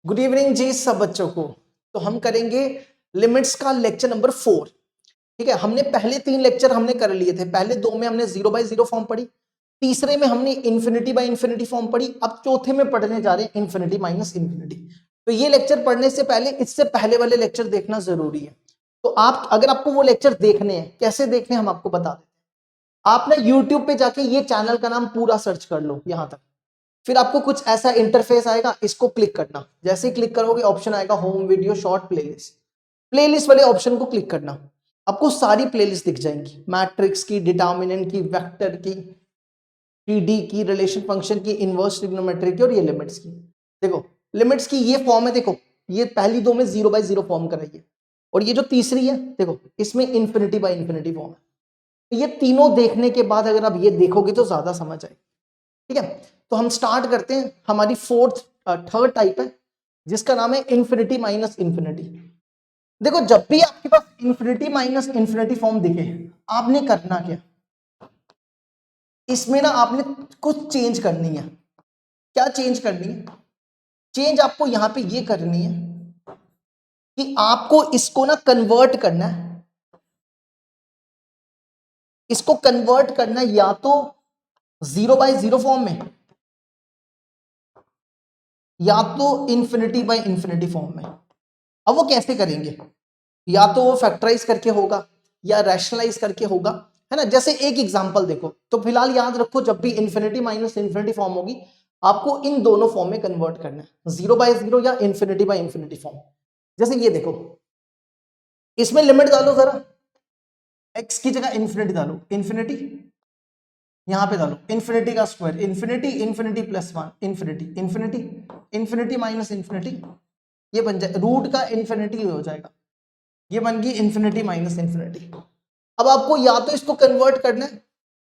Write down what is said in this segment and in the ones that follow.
Good evening जी सब बच्चों को। तो हम करेंगे लिमिट्स का लेक्चर नंबर 4। ठीक है, हमने पहले 3 लेक्चर हमने कर लिए थे। पहले 2 में हमने 0 बाय 0 फॉर्म पढ़ी, तीसरे में हमने इन्फिनिटी बाय इन्फिनिटी फॉर्म पढ़ी, अब चौथे में पढ़ने जा रहे हैं इन्फिनिटी माइनस इन्फिनिटी। तो ये लेक्चर पढ़ने से पहले इससे पहले वाले लेक्चर देखना जरूरी है। तो आप अगर आपको वो लेक्चर देखने हैं, कैसे देखने हम आपको बता देते हैं। आप ना यूट्यूब पे जाके ये चैनल का नाम पूरा सर्च कर लो यहां तक, फिर आपको कुछ ऐसा इंटरफेस आएगा, इसको क्लिक करना। जैसे ही क्लिक करोगे ऑप्शन आएगा home video short playlist. Playlist वाले ऑप्शन को क्लिक करना, आपको सारी प्लेलिस्ट दिख जाएंगी, मैट्रिक्स की, डिटर्मिनेंट की, वेक्टर की, 3D की, रिलेशन फंक्शन की, इनवर्स ट्रिग्नोमेट्री की और ये लिमिट्स की। देखो लिमिट्स की ये फॉर्म है, देखो ये पहली 2 में 0 बाय 0 फॉर्म कराई है, और ये जो तीसरी है देखो इसमें इन्फिनिटी बाय इन्फिनिटी फॉर्म है। तो ये तीनों देखने के बाद अगर आप ये देखोगे तो ज्यादा समझ आएगी। ठीक है, तो हम स्टार्ट करते हैं। हमारी थर्ड टाइप है जिसका नाम है इन्फिनिटी माइनस इन्फिनिटी। देखो जब भी आपके पास इन्फिनिटी माइनस इन्फिनिटी फॉर्म दिखे, आपने करना क्या, इसमें ना आपने कुछ चेंज करनी है। क्या चेंज करनी है? चेंज आपको यहां पे ये करनी है कि आपको इसको ना कन्वर्ट करना है। इसको कन्वर्ट करना है या तो 0 बाय 0 फॉर्म में, या तो इन्फिनिटी बाय इन्फिनिटी फॉर्म में। अब वो कैसे करेंगे? या तो वो फैक्टराइज करके होगा या रैशनलाइज करके होगा, है ना। जैसे एक एग्जांपल देखो, तो फिलहाल याद रखो जब भी इन्फिनिटी माइनस इन्फिनिटी फॉर्म होगी आपको इन दोनों फॉर्म में कन्वर्ट करना है, 0 बाय 0 या इन्फिनिटी बाय इन्फिनिटी फॉर्म। जैसे ये देखो, इसमें लिमिट डालो जरा, x की जगह इन्फिनिटी डालो, इन्फिनिटी यहां पे डालो, इन्फिनिटी का square, infinity, infinity plus 1, infinity, infinity, infinity minus infinity, ये बन जाए रूट का इन्फिनिटी हो जाएगा, ये बन गई इन्फिनिटी माइनस इन्फिनिटी। अब आपको या तो इसको कन्वर्ट करना है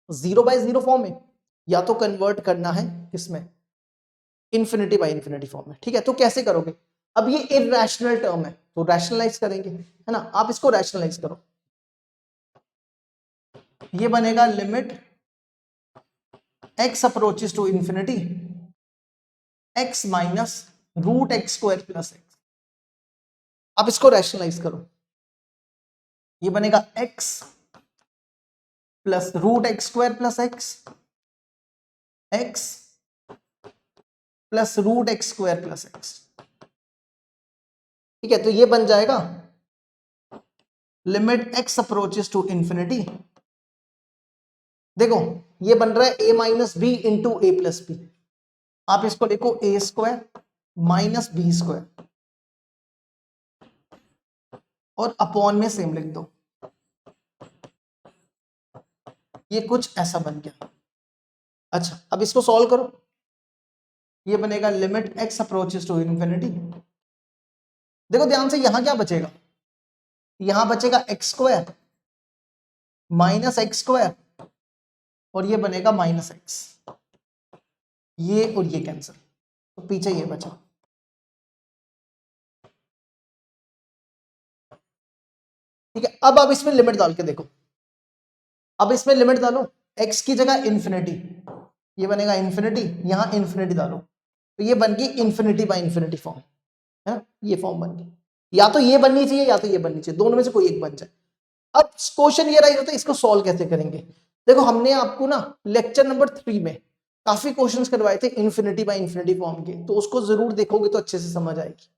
0 बाय 0 फॉर्म में, या तो कन्वर्ट करना है इसमें इन्फिनिटी बाय इन्फिनिटी फॉर्म में। ठीक है, तो कैसे करोगे? अब ये इरैशनल टर्म है तो रैशनलाइज करेंगे, है ना। आप इसको रैशनलाइज करो, ये बनेगा limit x approaches to infinity x minus root x square plus x. आप इसको रैशनलाइज करो, ये बनेगा x plus root x square plus x, x plus root x square plus x. ठीक है, तो ये बन जाएगा limit x approaches to infinity. देखो ये बन रहा है a minus B into A plus B. आप इसको लिखो A square minus B square और अपॉन में सेम लिख दो, ये कुछ ऐसा बन गया। अच्छा अब इसको सॉल्व करो, ये बनेगा limit x approaches to infinity. देखो ध्यान से यहां क्या बचेगा, यहां बचेगा x square minus x square और ये बनेगा माइनस एक्स, ये और ये कैंसिल, तो पीछे ये बचा। ठीक है, अब आप इसमें लिमिट डाल के देखो, अब इसमें लिमिट डालो, x की जगह इन्फिनिटी, ये बनेगा इन्फिनिटी, यहां इन्फिनिटी डालो, तो ये बन गई इन्फिनिटी बाय इन्फिनिटी फॉर्म, है ना। ये फॉर्म बन गई, या तो ये बननी चाहिए या तो ये बननी चाहिए, दोनों में से कोई एक बन जाए। अब क्वेश्चन ये राइज होता है इसको सॉल्व कैसे करेंगे। देखो हमने आपको ना लेक्चर नंबर 3 में काफी क्वेश्चंस करवाए थे इन्फिनिटी बाय इन्फिनिटी फॉर्म के, तो उसको जरूर देखोगे तो अच्छे से समझ आएगी।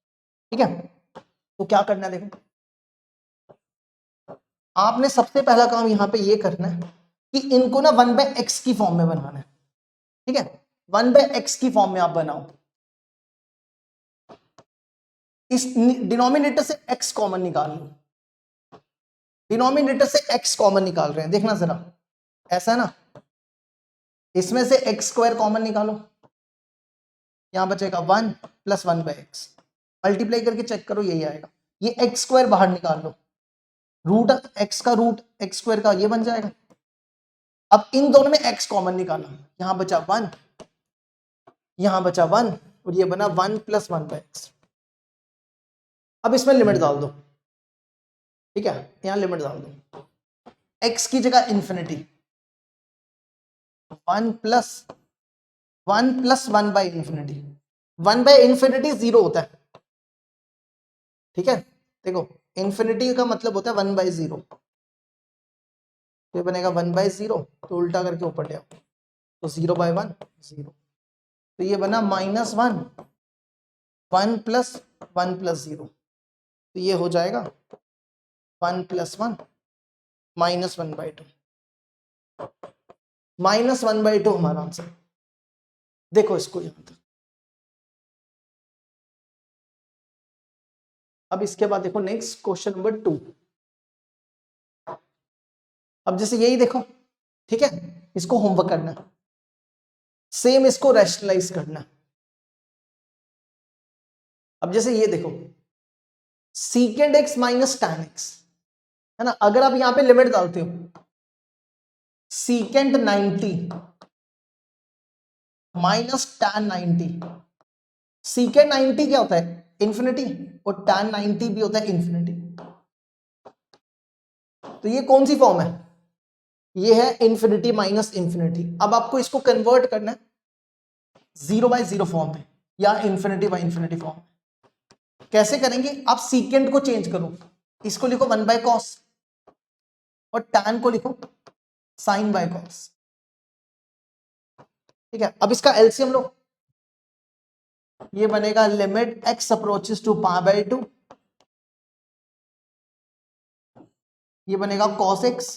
ठीक है, तो क्या करना है, देखो आपने सबसे पहला काम यहां पे ये करना है कि इनको ना 1/x की फॉर्म में बनाना है। ठीक है, 1/x की फॉर्म में आप बनाओ, इस डिनोमिनेटर से x कॉमन निकाल लो, डिनोमिनेटर से x कॉमन निकाल रहे हैं, देखना जरा, ऐसा ना, इसमें से x स्क्वायर कॉमन निकालो, यहां बचेगा 1 प्लस 1/x, मल्टीप्लाई करके चेक करो यही आएगा। ये x स्क्वायर बाहर निकाल लो, रूट x का रूट x स्क्वायर का ये बन जाएगा। अब इन दोनों में x कॉमन निकाला, यहां बचा 1, यहां बचा 1 और ये बना 1 प्लस 1/x। अब इसमें लिमिट डाल दो, ठीक है, यहां लिमिट डाल दो, x की जगह infinity 1 plus 1 by infinity, 1 by infinity 0 होता है, ठीक है, देखो इन्फिनिटी का मतलब होता है 1/0, तो ये बनेगा 1/0, तो उल्टा करके ऊपर ले आओ, तो 0/1 0, तो ये बना -1 1 + 1 + 0, तो ये हो जाएगा 1 + 1 -1/2, -1/2 हमारा आंसर। देखो इसको यहां तक। अब इसके बाद देखो नेक्स्ट क्वेश्चन नंबर 2। अब जैसे यही देखो, ठीक है, इसको होमवर्क करना, सेम इसको रैशनलाइज करना। अब जैसे ये देखो सीकेंड x माइनस tan x, है ना, अगर आप यहां पे लिमिट डालते हो सीकेंड 90 माइनस tan 90, सीकेंड 90 क्या होता है इन्फिनिटी, और tan 90 भी होता है इन्फिनिटी, तो ये कौन सी फॉर्म है, ये है इन्फिनिटी माइनस इन्फिनिटी। अब आपको इसको कन्वर्ट करना है 0/0 फॉर्म में या इन्फिनिटी बाय इन्फिनिटी फॉर्म। कैसे करेंगे, आप सीकेंड को चेंज करो, इसको लिखो 1/cos और tan को लिखो sin/cos, ठीक है। अब इसका एलसीएम लो, ये बनेगा लिमिट x अप्रोचेस टू π/2, ये बनेगा cos x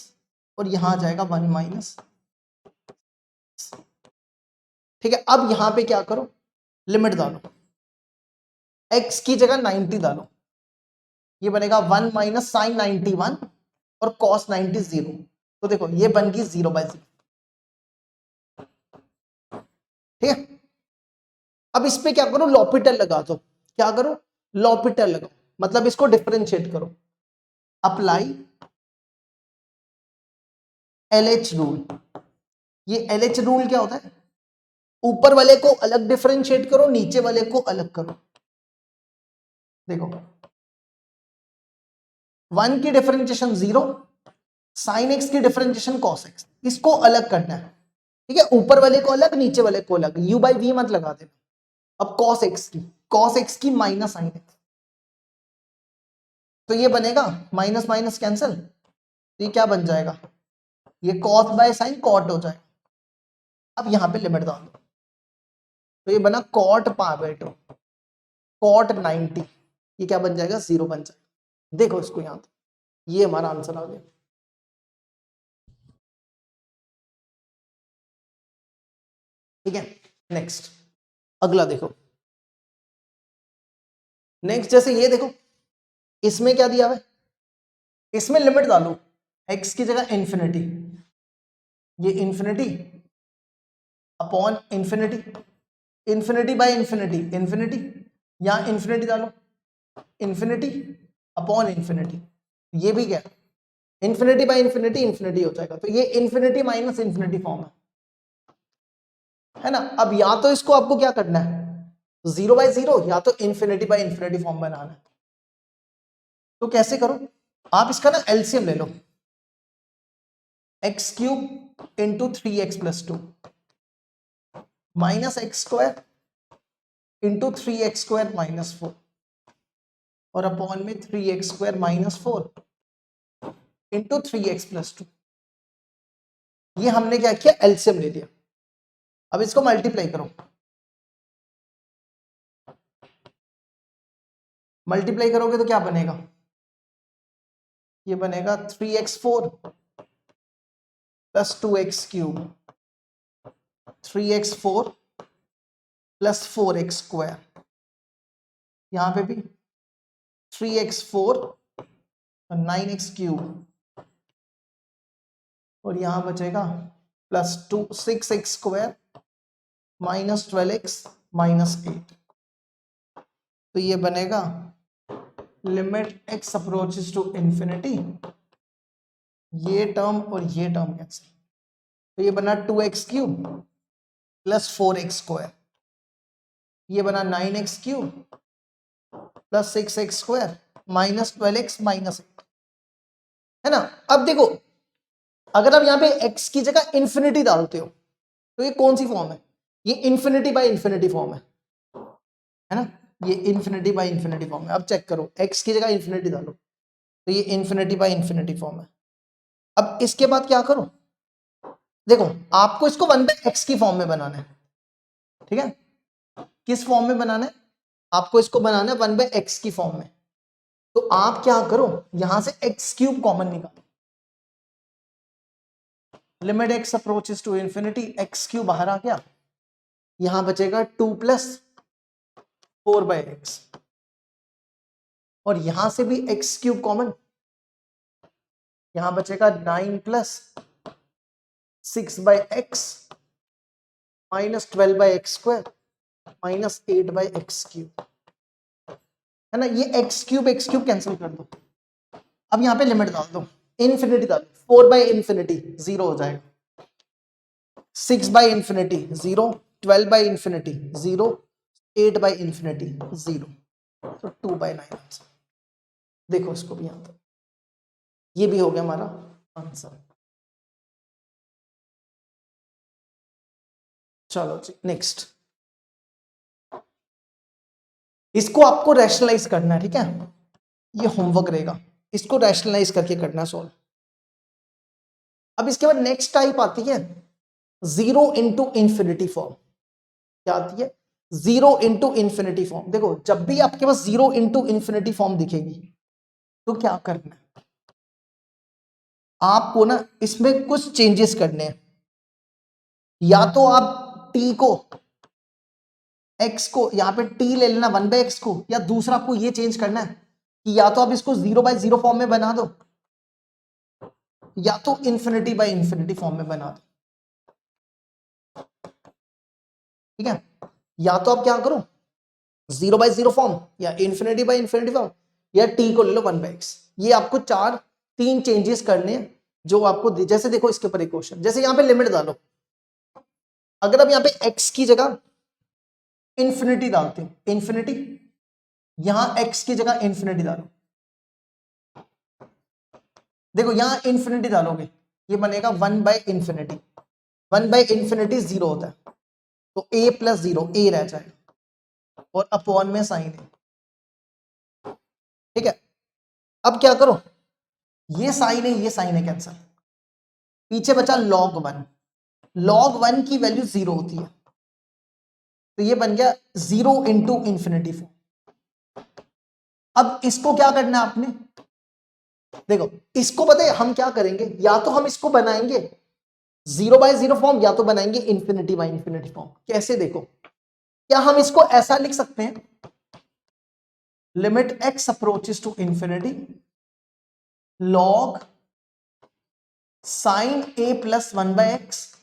और यहां आ जाएगा 1 माइनस, ठीक है। अब यहां पे क्या करो, लिमिट डालो, x की जगह 90 डालो, ये बनेगा 1 माइनस sin 91 और cos 90 0, तो देखो ये बन गई 0/0, ठीक है। अब इस पे क्या करो, लॉपिटल लगा दो, क्या करो लॉपिटल लगाओ, मतलब इसको डिफरेंशिएट करो, अप्लाई LH रूल। ये LH रूल क्या होता है, ऊपर वाले को अलग डिफरेंशिएट करो, नीचे वाले को अलग करो। देखो 1 की डिफरेंशिएशन 0, sin x की डिफरेंशिएशन cos x, इसको अलग करना है, ठीक है, ऊपर वाले को अलग नीचे वाले को अलग, u/v मत लगा देना। अब cos x की माइनस sin x, तो ये बनेगा माइनस माइनस कैंसिल, तो ये क्या बन जाएगा, ये cos/sin cot हो जाएगा। अब यहां पे लिमिट डाल दो, तो ये बना cot π/2 cot 90, ये क्या बन जाएगा 0 बन जाएगा। देखो इसको यहां, ये हमारा आंसर आ गया, ठीक है। नेक्स्ट अगला देखो, नेक्स्ट जैसे ये देखो, इसमें क्या दिया हुआ है, इसमें लिमिट डालो, x की जगह इन्फिनिटी, ये infinity upon infinity, infinity by infinity infinity, यहां इन्फिनिटी डालो, इन्फिनिटी अपॉन इन्फिनिटी, ये भी क्या इन्फिनिटी बाय इन्फिनिटी इन्फिनिटी हो जाएगा, तो ये इन्फिनिटी माइनस इन्फिनिटी फॉर्म है ना। अब या तो इसको आपको क्या करना है 0/0, या तो इन्फिनिटी बाय इन्फिनिटी फॉर्म बनाना है। तो कैसे करो, आप इसका ना एलसीएम ले लो, x³ into 3x + 2 minus x² into 3x² - 4 और अपॉन में 3x² - 4 इंटू 3x + 2, ये हमने क्या किया एलसीएम ले लिया। अब इसको मल्टीप्लाई करो, मल्टीप्लाई करोगे तो क्या बनेगा, ये बनेगा 3x4 + 2x³, 3x4 + 4x², यहां पे भी 3x4 और 9x³ और यहां बचेगा +2 6x² - 12x - 8, तो ये बनेगा limit x approaches to infinity, ये टर्म और ये टर्म कैंसिल, तो ये बना 2x³ + 4x², ये बना 9x³ + 6x² - 12x - 8, है ना। अब देखो अगर आप यहां पे x की जगह इन्फिनिटी डालते हो तो ये कौन सी फॉर्म है, ये इन्फिनिटी बाय इन्फिनिटी फॉर्म है ना। ये इन्फिनिटी बाय इन्फिनिटी फॉर्म है। अब चेक करो, x की जगह इन्फिनिटी डालो तो ये इन्फिनिटी बाय इन्फिनिटी फॉर्म है। अब इसके बाद क्या करो, देखो आपको इसको 1/x की फॉर्म में बनाना है, ठीक है। किस फॉर्म में बनाना है, आपको इसको बनाना है 1/x की फॉर्म में। तो आप क्या करो, यहां से x³ कॉमन निकालो, limit x approaches to infinity, x³ बाहर आ गया, यहां बचेगा 2 + 4/x, और यहां से भी x³ कॉमन, यहां बचेगा 9 + 6/x -12/x² -8/x³, है ना। ये x³ कैंसिल कर दो। अब यहां पे लिमिट डाल दो, इन्फिनिटी डालो, 4/∞ 0 हो जाएगा, 6/∞ 0, 12/∞ 0, 8/∞ 0, तो 2/9 आंसर। देखो इसको भी यहां तक, ये भी हो गया हमारा आंसर। चलो जी नेक्स्ट, इसको आपको रैशनलाइज करना है, ठीक है। ये होमवर्क रहेगा, इसको रैशनलाइज करके करना सॉल्व। अब इसके बाद नेक्स्ट टाइप आती है 0 × इन्फिनिटी फॉर्म। क्या आती है, 0 × इन्फिनिटी फॉर्म। देखो जब भी आपके पास 0 × इन्फिनिटी फॉर्म दिखेगी तो क्या करना है, आपको ना इसमें कुछ चेंजेस करने हैं। या तो आप t को, x को यहां पे t ले लेना 1/x को, या दूसरा आपको ये चेंज करना है कि या तो आप इसको 0/0 फॉर्म में बना दो, या तो इन्फिनिटी फॉर्म में बना दो, ठीक है। या तो आप क्या करो 0/0 फॉर्म, या इन्फिनिटी फॉर्म, या t को ले लो 1/x। ये आपको 3 चेंजेस करने हैं जो आपको जैसे देखो इसके ऊपर एक क्वेश्चन, जैसे यहां पे लिमिट डालो, अगर आप यहां पे x की जगह इन्फिनिटी डालते हो, इन्फिनिटी, यहां x की जगह इन्फिनिटी डालो, देखो यहां इन्फिनिटी डालोगे ये बनेगा 1/∞, 1/∞ 0 होता है, तो a + 0 a रह जाएगा, और अपॉन में साइन है, ठीक है। अब क्या करो, ये साइन है ये साइन है कैंसल, पीछे बचा log 1, log 1 की वैल्यू 0 होती है, तो ये बन गया 0 × इन्फिनिटी फॉर्म। अब इसको क्या करना है आपने, देखो इसको पता है हम क्या करेंगे, या तो हम इसको बनाएंगे 0/0 फॉर्म, या तो बनाएंगे इन्फिनिटी फॉर्म। कैसे, देखो क्या हम इसको ऐसा लिख सकते हैं, limit x approaches to infinity log sin a + 1/x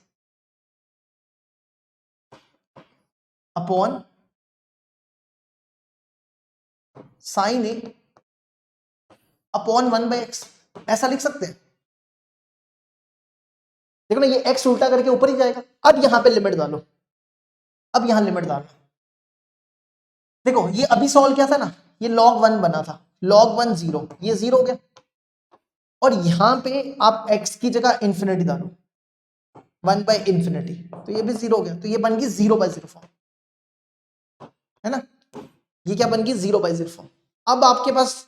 upon sin a upon 1/x, ऐसा लिख सकते हैं। देखो ना ये x उल्टा करके ऊपर ही जाएगा। अब यहां पे लिमिट डालो, अब यहां लिमिट डालो, देखो ये अभी सॉल्व किया था ना, ये log 1 बना था, log 1 0, ये 0 हो गया, और यहां पे आप x की जगह इन्फिनिटी डालो 1/∞, तो ये भी 0 हो गया, तो ये बन गई 0/0 फॉर्म, है ना। ये क्या बन गई 0/0 फॉर्म। अब आपके पास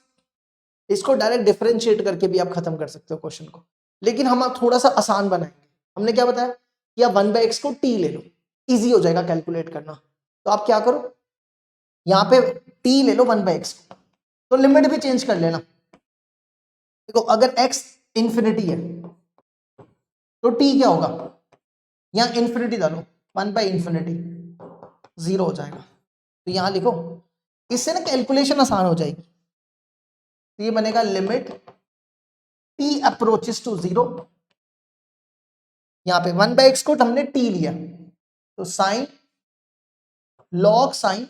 इसको डायरेक्ट डिफरेंशिएट करके भी आप खत्म कर सकते हो क्वेश्चन को, लेकिन हम थोड़ा सा आसान बनाएंगे। हमने क्या बताया कि आप 1/x को t ले लो, इजी हो जाएगा कैलकुलेट करना। तो आप क्या करो, यहां पे t ले लो 1/x को, तो लिमिट भी चेंज कर लेना। देखो अगर x इन्फिनिटी है तो t क्या होगा, यहां इन्फिनिटी डालो 1/∞, 0 हो जाएगा, तो यहां लिखो, इससे ना कैलकुलेशन आसान हो जाएगी। तो ये बनेगा लिमिट t अप्रोचेस टू 0, यहां पे 1/x को हमने t लिया, तो sine log sine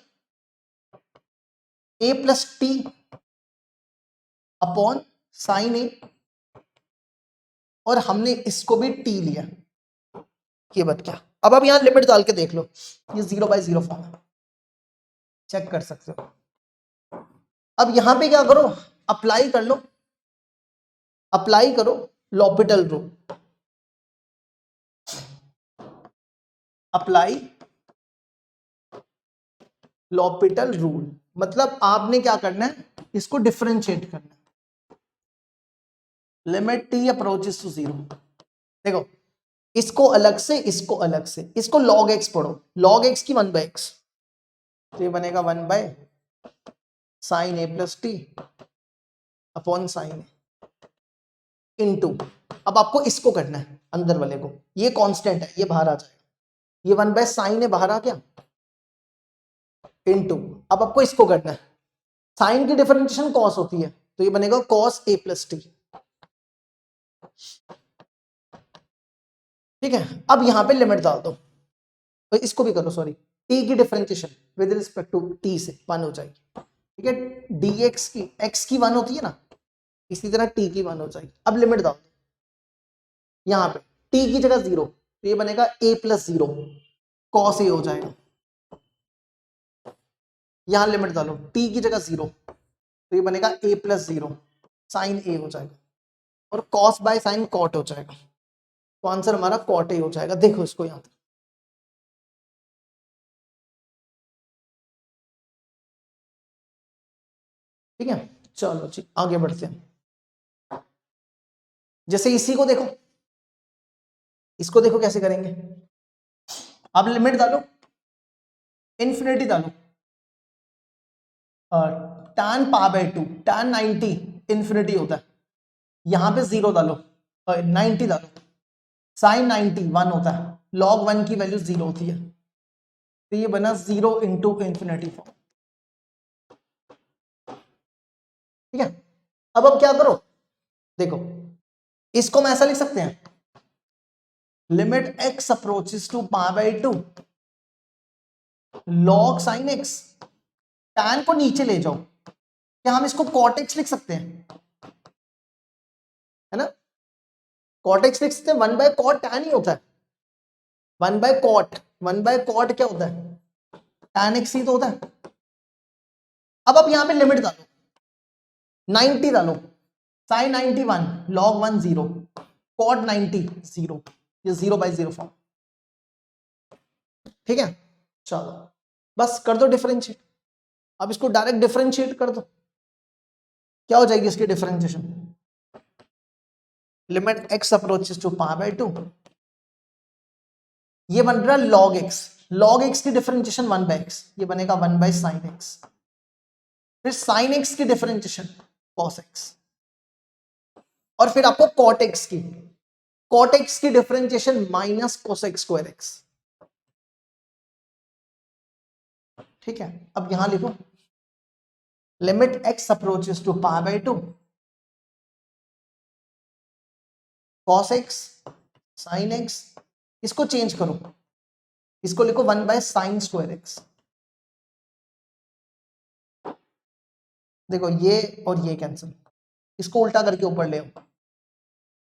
a + t upon sine a, और हमने इसको भी t लिया, ये बन गया। अब आप यहां लिमिट डाल के देख लो, ये 0/0 फॉर्म है, चेक कर सकते हो। अब यहां पे क्या करो, अप्लाई कर लो, अप्लाई करो l'Hopital rule, apply l'Hopital rule. मतलब आपने क्या करना है, इसको डिफरेंशिएट करना है। लिमिट टी अप्रोचेस टू 0, देखो इसको अलग से, इसको अलग से, इसको log x पढ़ो, log x की 1/x, तो ये बनेगा 1 sin a plus T upon sine A into, अब आपको इसको करना है अंदर वाले को, ये कांस्टेंट है ये बाहर आ जाएगा, ये 1/sin ए बाहर आ गया इंटू, अब आपको इसको करना है, साइन की डिफरेंशिएशन कॉस होती है तो ये बनेगा cos a प्लस टी, ठीक है। अब यहां पे लिमिट डाल दो, तो इसको भी करो, सॉरी t की differentiation with respect to t से 1 हो जाएगी, ठीक है। dx की x की 1 होती है ना, इसी तरह t की 1 हो जाएगी। अब लिमिट डाल दो, यहाँ पे t की जगह 0, तो ये बनेगा a प्लस 0 cos a हो जाएगा। यहां लिमिट डालो, t की जगह 0, तो ये बनेगा a प्लस 0 साइन a हो जाएगा, और cos बाय साइन cot हो जाएगा, तो आंसर हमारा cot a हो जाएगा। देखो इसको यहां, ठीक है। चलो जी आगे बढ़ते हैं। जैसे इसी को देखो, इसको देखो कैसे करेंगे। अब लिमिट डालो, इन्फिनिटी डालो, tan π/2 tan 90 इन्फिनिटी होता है, यहां पे 0 डालो, 90 डालो, साइन 90 1 होता है, log 1 की वैल्यू 0 होती है, तो ये बना 0 इंटू इन्फिनिटी फॉर्म, ठीक है। अब क्या करो, देखो इसको हम ऐसा लिख सकते हैं, limit x approaches to π/2 log sin x, tan को नीचे ले जाओ, क्या हम इसको cot x लिख सकते हैं, है ना, cot x लिख सकते हैं, 1/cot tan ही होता है, 1/cot क्या होता है, tan x ही तो होता है। अब आप यहां पे लिमिट डालो, 90 डालो, sin 90 1 log 1 0 cot 90 0, ये 0/0 फॉर्म, ठीक है। चलो बस कर दो डिफरेंशिएट, अब इसको डायरेक्ट डिफरेंशिएट कर दो, क्या हो जाएगी इसकी differentiation, limit x approaches to π/2, ये बन रहा log x की डिफरेंशिएशन 1/x, ये बनेगा 1/sin x, फिर sin x की डिफरेंशिएशन cos x, और फिर आपको cot x की differentiation minus cosec square x, ठीक है। अब यहां लिखो, limit x approaches to π/2 cos x sin x, इसको चेंज करो, इसको लिखो 1/sin स्क्वायर x, देखो ये और ये कैंसिल, इसको उल्टा करके ऊपर ले आओ,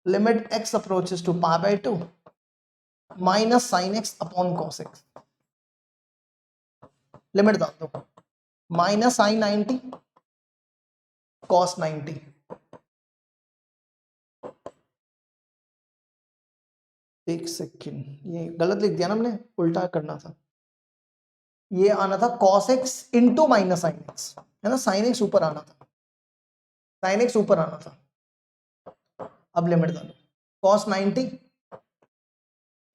limit x approaches to π/2 minus sine x upon cos x, limit डाल दो, माइनस साइन 90 कॉस 90, एक सेकेंड ये गलत लिख दिया ना हमने, उल्टा करना था, ये आना था cos x into minus sine x, है ना, साइन एक्स ऊपर आना था, साइन एक्स ऊपर आना था। अब लिमिट डालो, cos 90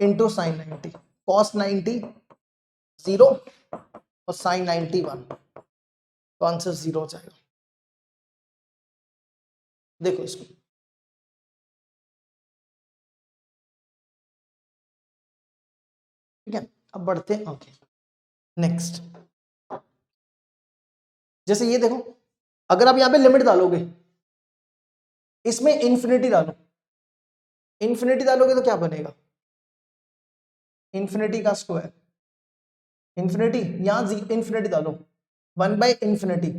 इंटू साइन 90, cos 90 0 और साइन 90 1, तो आंसर 0 हो जाएगा। देखो इसको, ठीक है। अब बढ़ते हैं आगे, नेक्स्ट, जैसे ये देखो, अगर आप यहां पे लिमिट डालोगे, इसमें इन्फिनिटी डालो, इन्फिनिटी डालोगे तो क्या बनेगा, इन्फिनिटी का स्क्वायर, इन्फिनिटी यहां इन्फिनिटी डालो, 1/इंफिनिटी,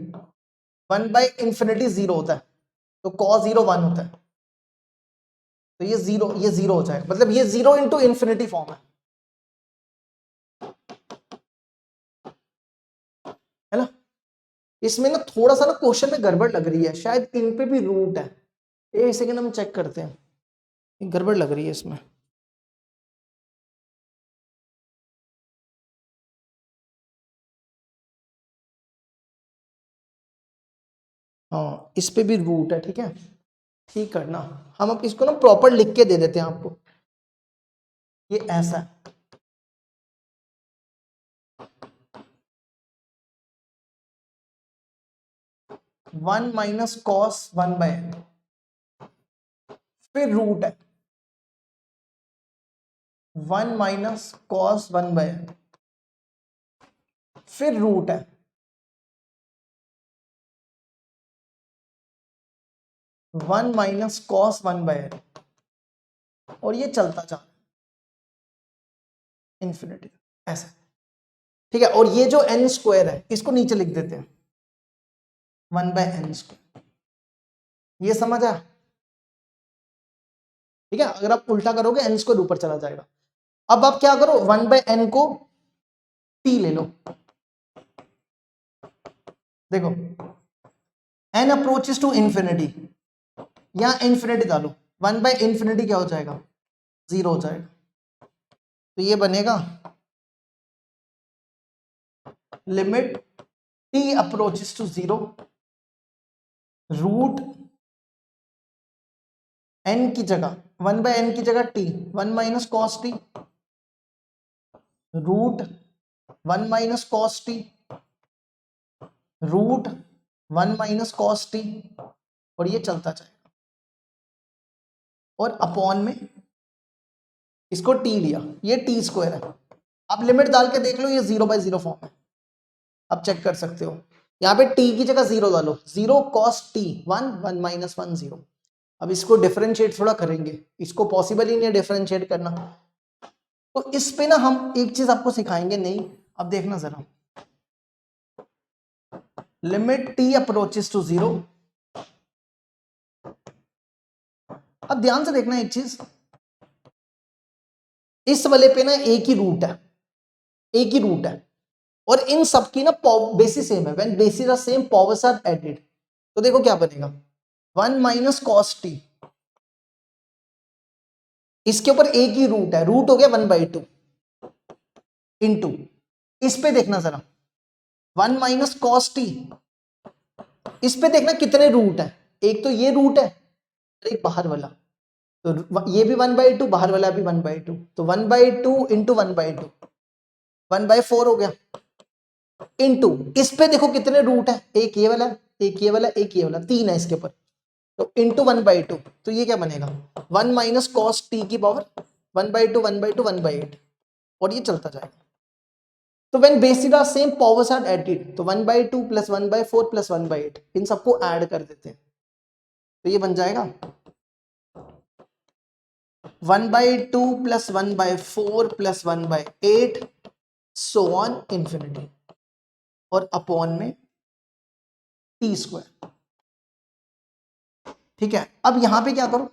1/इंफिनिटी 0 होता है, तो cos 0 1 होता है, तो ये 0 हो जाएगा, मतलब ये 0 इंटू इन्फिनिटी फॉर्म है ना। इसमें ना थोड़ा सा ना क्वेश्चन में गड़बड़ लग रही है, शायद इन पे भी रूट है, एक सेकेंड हम चेक करते हैं, गड़बड़ लग रही है इसमें, हाँ इस पे भी रूट है, ठीक है, ठीक करना। हम अब इसको ना प्रॉपर लिख के दे देते हैं आपको, ये ऐसा है। 1 माइनस कॉस 1/n, फिर रूट है 1 माइनस कॉस 1/n, फिर रूट है 1 माइनस कॉस 1/n, और ये चलता जा इंफिनिटी ऐसा, ठीक है। और ये जो n स्क्वायर है इसको नीचे लिख देते हैं 1/n², ये समझ आया, ठीक है। अगर आप उल्टा करोगे n² ऊपर चला जाएगा। अब आप क्या करो, 1/n को t ले लो, देखो n अप्रोचेस टू इंफिनिटी, यहां इंफिनिटी डालो, 1/∞ क्या हो जाएगा, 0 हो जाएगा। तो ये बनेगा limit t approaches to 0, root n की जगह 1/n की जगह t, 1 minus cos t, root 1 minus cos t, root 1 minus cos t, और ये चलता जाएगा। और अपॉन में इसको t लिया, ये t² है। आप लिमिट डाल के देख लो, ये 0/0 फॉर्म है, आप चेक कर सकते हो। यहाँ पे t की जगह 0 डालो, 0 cos t 1, 1 माइनस 1 0। अब इसको डिफरेंशिएट थोड़ा करेंगे, इसको पॉसिबल ही नहीं है डिफरेंशिएट करना, तो इस पे ना हम एक चीज आपको सिखाएंगे नहीं। अब देखना जरा, लिमिट t अप्रोचेस टू 0। अब ध्यान से देखना एक चीज, इस वाले पे ना एक ही रूट है, एक ही रूट है, और इन सब की ना बेसिस सेम है। When basis are same powers are added, तो देखो क्या बनेगा, 1 माइनस कॉस टी, इसके ऊपर एक ही रूट है, रूट हो गया 1/2 इंटू, इस पे देखना जरा 1 माइनस कॉस टी, इस पे देखना कितने रूट है, एक तो ये रूट है और एक बाहर वाला, तो ये भी 1/2, बाहर वाला भी 1/2, तो 1/2 इंटू 1/2 1/4 हो गया, इंटू इस पे देखो कितने रूट है, एक ये वाला, एक ये वाला, एक ये वाला, 3 है इसके ऊपर, तो इंटू 1/2, तो ये क्या बनेगा 1 माइनस कॉस टी की पावर 1/2 1/2 1/8, और ये चलता जाएगा। तो when basis are same powers are added, तो 1/2 प्लस 1/4 प्लस 1/8, इन सबको ऐड कर देते हैं, तो ये बन जाएगा 1/2 plus 1/4 plus 1/8 so on infinity, और अपॉन में t², ठीक है। अब यहां पे क्या करो,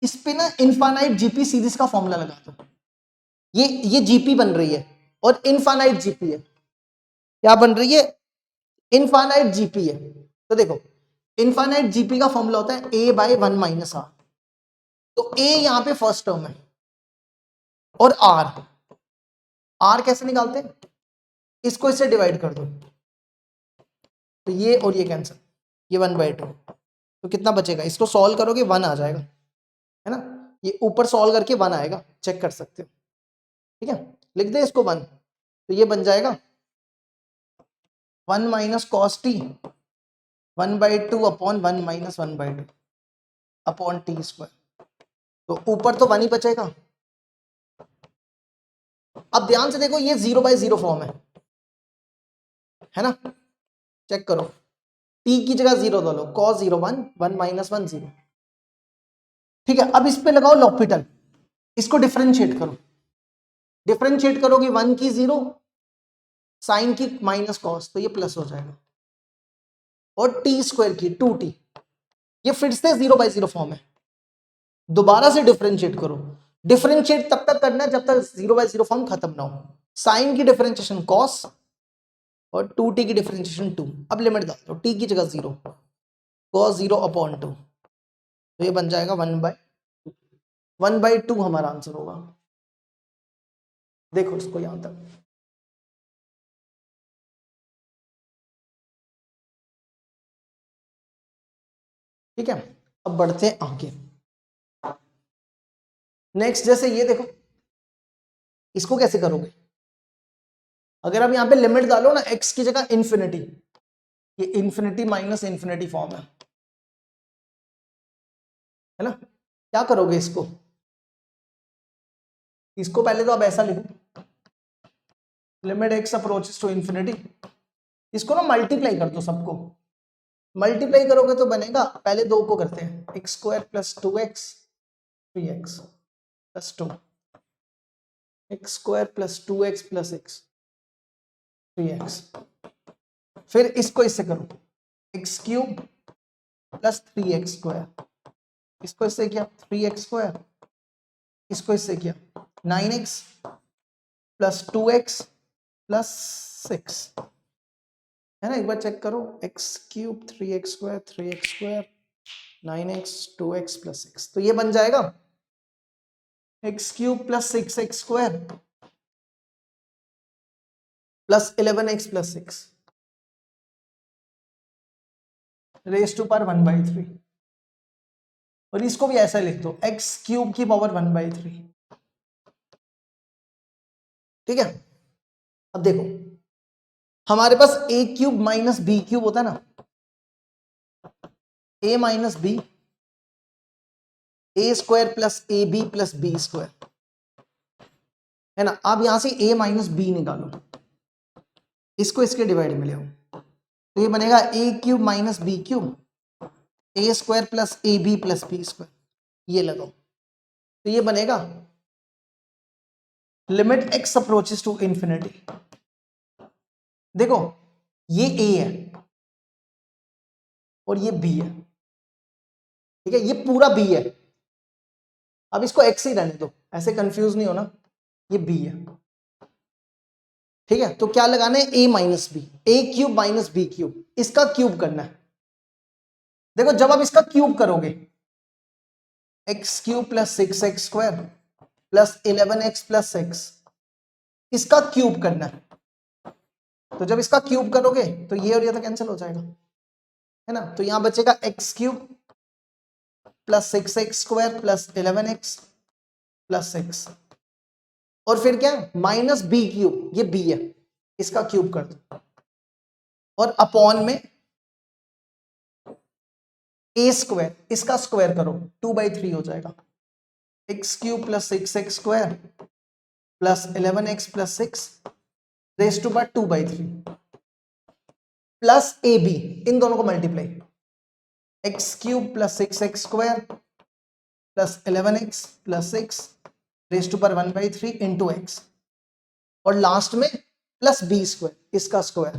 इस पे ना इनफाइनाइट जीपी सीरीज का फॉर्मूला लगा दो, ये जीपी बन रही है और इनफाइनाइट जीपी है, क्या बन रही है, इनफाइनाइट जीपी है। तो देखो इनफाइनाइट जीपी का फॉर्मूला होता है a/1 माइनस आर, तो a यहां पे फर्स्ट टर्म है, और r कैसे निकालते हैं, इसको इससे डिवाइड कर दो, तो ये और ये कैंसिल, ये 1/2, तो कितना बचेगा, इसको सॉल्व करोगे 1 आ जाएगा, है ना, ये ऊपर सॉल्व करके 1 आएगा, चेक कर सकते हो, ठीक है। लिख दे इसको 1, तो ये बन जाएगा 1 minus cos T 1/2 upon 1 minus 1/2 upon t², तो ऊपर तो 1 ही बचेगा। अब ध्यान से देखो, ये 0/0 फॉर्म है ना, चेक करो, t की जगह 0 डालो, cos 0 1, 1 माइनस 1 0, ठीक है। अब इस पे लगाओ लॉपिटल, इसको डिफरेंशिएट करो, डिफरेंशिएट करोगे 1 की 0, साइन की माइनस कॉस, तो ये प्लस हो जाएगा, और t² की 2t, ये फिर से 0/0 फॉर्म है, दोबारा से डिफरेंशिएट करो, डिफरेंशिएट तब तक करना है जब तक 0/0 फॉर्म खत्म ना हो, साइन की डिफरेंशिएशन कॉस और 2t की डिफरेंशिएशन 2, अब लिमिट डाल दो, t की जगह 0, cos 0 अपॉन 2, तो ये बन जाएगा 1/2 हमारा आंसर होगा। देखो इसको यहां तक, ठीक है, अब बढ़ते हैं आगे। नेक्स्ट जैसे ये देखो, इसको कैसे करोगे? अगर आप यहाँ पे लिमिट डालो ना x की जगह इंफिनिटी, ये इंफिनिटी माइनस इंफिनिटी फॉर्म है ना? क्या करोगे इसको? इसको पहले तो आप ऐसा लिखो, limit x approaches to infinity. इसको ना मल्टीप्लाई कर दो सबको। मल्टीप्लाई करोगे तो बनेगा, पहले दो को करते हैं, x square plus 2x 3x plus 2, x square plus 2x plus x 3x। फिर इसको इससे करो, x cube plus 3x square, इसको इससे किया 3x स्क्वायर, इसको इससे किया 9x प्लस 2x प्लस 6, है ना? एक बार चेक करो, x cube 3x square 3x square 9x 2x plus 6, तो ये बन जाएगा x cube plus 6x square plus 11x plus 6 raise to power 1/3। और इसको भी ऐसा लिख दो, एक्स क्यूब की पावर 1/3। ठीक है, अब देखो हमारे पास a cube minus B cube होता है ना, a minus B, A square plus A B plus B square, है ना? आप यहां से a माइनस बी निकालो, इसको इसके डिवाइड में ले आओ, तो ये बनेगा a cube minus B cube, A square plus A B plus B square, ये लगाओ, तो ये बनेगा limit x approaches to infinity. देखो ये a है और ये b है, ठीक है, ये पूरा b है। अब इसको x ही रहने दो, ऐसे कंफ्यूज नहीं होना, ये b है। ठीक है, तो क्या लगाना है? a minus B, A cube minus B cube, इसका क्यूब करना है। देखो जब आप इसका क्यूब करोगे, x cube plus 6x square plus 11x plus 6, इसका क्यूब करना है। तो जब इसका क्यूब करोगे तो ये और ये तो कैंसिल हो जाएगा, है ना? तो यहां बचेगा x cube plus 6x square plus 11x plus 6, और फिर क्या? माइनस बी क्यूब, ये b है, इसका क्यूब कर दो, और अपॉन में a स्क्वायर, इसका स्क्वायर करो, 2/3 हो जाएगा, x cube plus 6x square plus 11x plus 6 raise to power 2/3 plus A B, इन दोनों को multiply, x cube plus 6x square plus 11x plus 6 raise to power 1/3 into x, और last में plus B square, इसका square.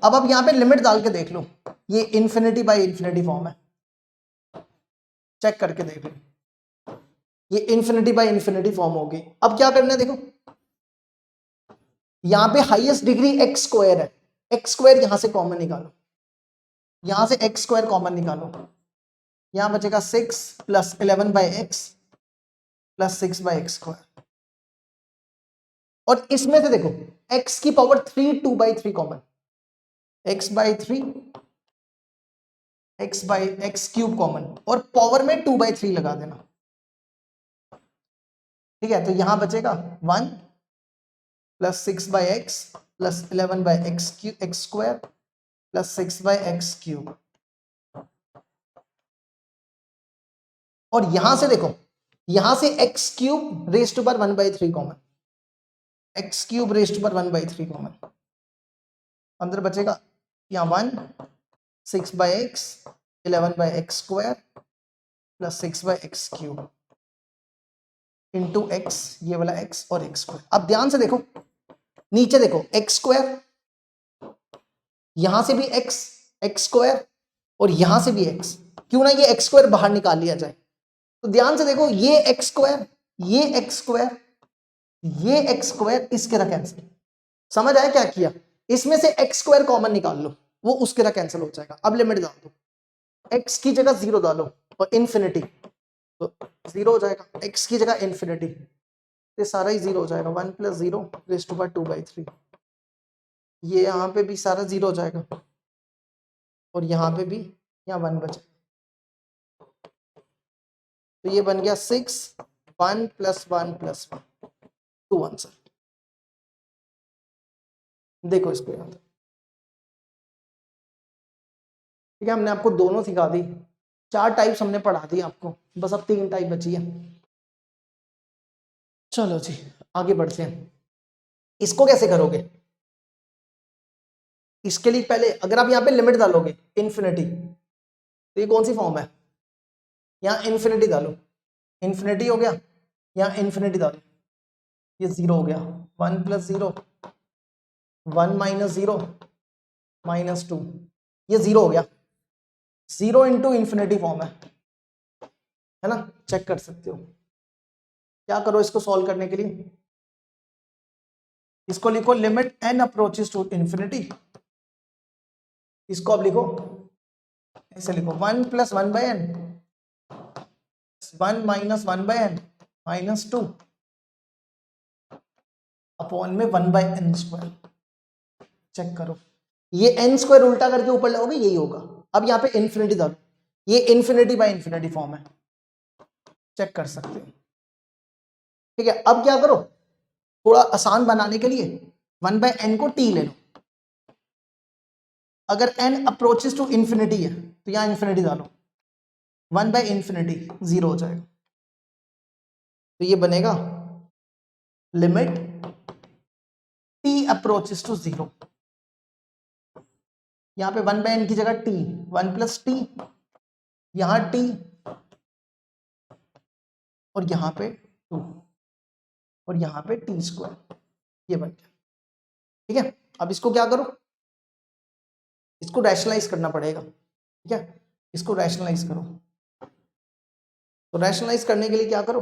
अब आप यहां पे लिमिट डाल के देख लो, ये इंफिनिटी बाय इंफिनिटी फॉर्म है, चेक करके देख लो, ये इंफिनिटी बाय इंफिनिटी फॉर्म होगी। अब क्या करना है, देखो यहां पे हाईएस्ट डिग्री एक्स स्क्वायर है, एक्स स्क्वायर यहां से कॉमन निकालो, यहां से एक्स स्क्वायर कॉमन निकालो, यहां बचेगा 6 plus 11/x plus 6/x square, और इसमें से देखो x की power 3 2/3 common, x/3 x cube common, और पावर में 2/3 लगा देना। ठीक है, तो यहां बचेगा 1 plus 6/x plus 11/x x square plus 6/x cube, और यहां से देखो, यहां से x cube raise to power 1/3 common, x cube raise to power 1/3 common, अंदर बचेगा यहां 1 6/x 11/x square plus 6/x cube into x, ये वाला x और x स्क्वायर। अब ध्यान से देखो, नीचे देखो x स्क्वायर, यहां से भी x स्क्वायर, और यहां से भी x, क्यों ना ये x स्क्वायर बाहर निकाल लिया जाए। तो ध्यान से देखो, ये x स्क्वायर, ये x स्क्वायर, ये x स्क्वायर, इसके तरह कैंसिल। समझ आया क्या किया? इसमें से x स्क्वायर कॉमन निकाल लो, वो उसके तरह कैंसिल हो जाएगा। अब लिमिट डाल दो, x की जगह 0 डालो और इंफिनिटी, तो 0 हो जाएगा, x की जगह इंफिनिटी, ये सारा ही 0 हो जाएगा, 1 प्लस 0 रेज टू पावर 2/3, ये यहां पे भी सारा 0 हो जाएगा, और यहां पे भी यहाँ 1 बचा, तो ये बन गया 6 1 + 1 + 1 2 आंसर। देखो इसको यहाँ, ठीक है, हमने आपको दोनों सिखा दी, 4 टाइप्स हमने पढ़ा दी आपको, बस अब 3 टाइप बची है। चलो जी आगे बढ़ते हैं। इसको कैसे करोगे? इसके लिए पहले अगर आप यहाँ पे लिमिट डालोगे इन्फिनिटी, तो ये कौन सी फॉर्म है? यहाँ इन्फिनिटी डालो, इन्फिनिटी हो गया, यहाँ इन्फिनिटी डालो, ये 0 हो गया, 1 + 0 1 - 0 -2, ये 0 हो गया। 0 × इन्फिनिटी फॉर्म है ना, चेक कर सकते हो। क्या करो इसको सॉल्व करने के लिए, इसको लिखो limit n approaches to infinity, इसको अब लिखो ऐसे लिखो 1 + 1/n 1 - 1/n -2 अपॉन में 1/n²। चेक करो, ये n² उल्टा करके ऊपर लगाओगे यही होगा। अब यहाँ पे इन्फिनिटी डालो, ये इन्फिनिटी बाय इन्फिनिटी फॉर्म है, चेक कर सकते हो। ठीक है, अब क्या करो, थोड़ा आसान बनाने के लिए 1/n को t ले लो। अगर n अप्रोचेस टू इन्फिनिटी है तो यहाँ इन्फिनिटी डालो, 1/∞ 0 हो जाएगा, तो ये बनेगा लिमिट t अप्रोचेस टू 0। यहाँ पे 1/n की जगह t, 1 + t, यहाँ t और यहाँ पे 2 और यहाँ पे t², ये बन गया। ठीक है, अब इसको क्या करो, इसको रैशनलाइज करना पड़ेगा। ठीक है, इसको रैशनलाइज करो, तो रैशनलाइज करने के लिए क्या करो,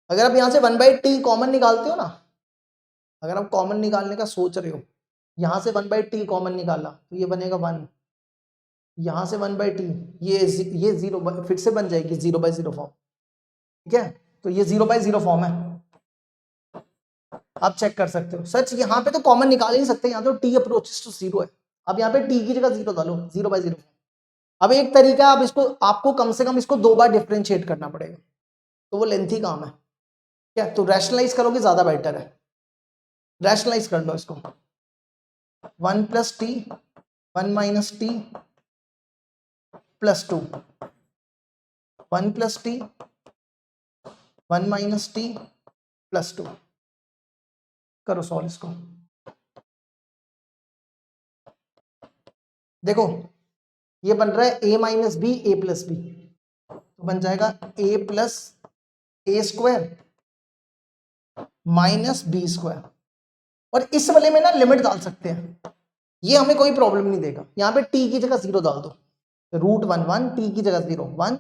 अगर आप यहां से 1/t कॉमन निकालते हो ना, अगर आप कॉमन निकालने का सोच रहे हो, यहां से 1/t कॉमन निकाला तो ये बनेगा 1, यहां से 1/t, ये 0 फिर से बन जाएगी 0/0 फॉर्म। ठीक है, तो ये 0/0 फॉर्म है, आप चेक कर सकते हो। सच यहाँ पे तो कॉमन निकाल ही नहीं सकते, यहाँ तो t अप्रोचेस टू 0 है। अब यहाँ पे t की जगह 0 डालो, 0/0। अब एक तरीका, अब इसको आपको कम से कम इसको 2 बार डिफरेंशिएट करना पड़ेगा, तो वो लेंथी काम है। क्या, तो रैशनलाइज करोगे ज्यादा बेटर है, रैशनलाइज कर लो इसको। 1 + t 1 - t + 2 1 + t 1 - t + 2 करो सॉल्व इसको। देखो ये बन रहा है a - b a + b, तो बन जाएगा a + a² - b²। और इस वाले में ना लिमिट डाल सकते हैं, ये हमें कोई प्रॉब्लम नहीं देगा। यहाँ पे t की जगह 0 डाल दो, √1 1, t की जगह 0 1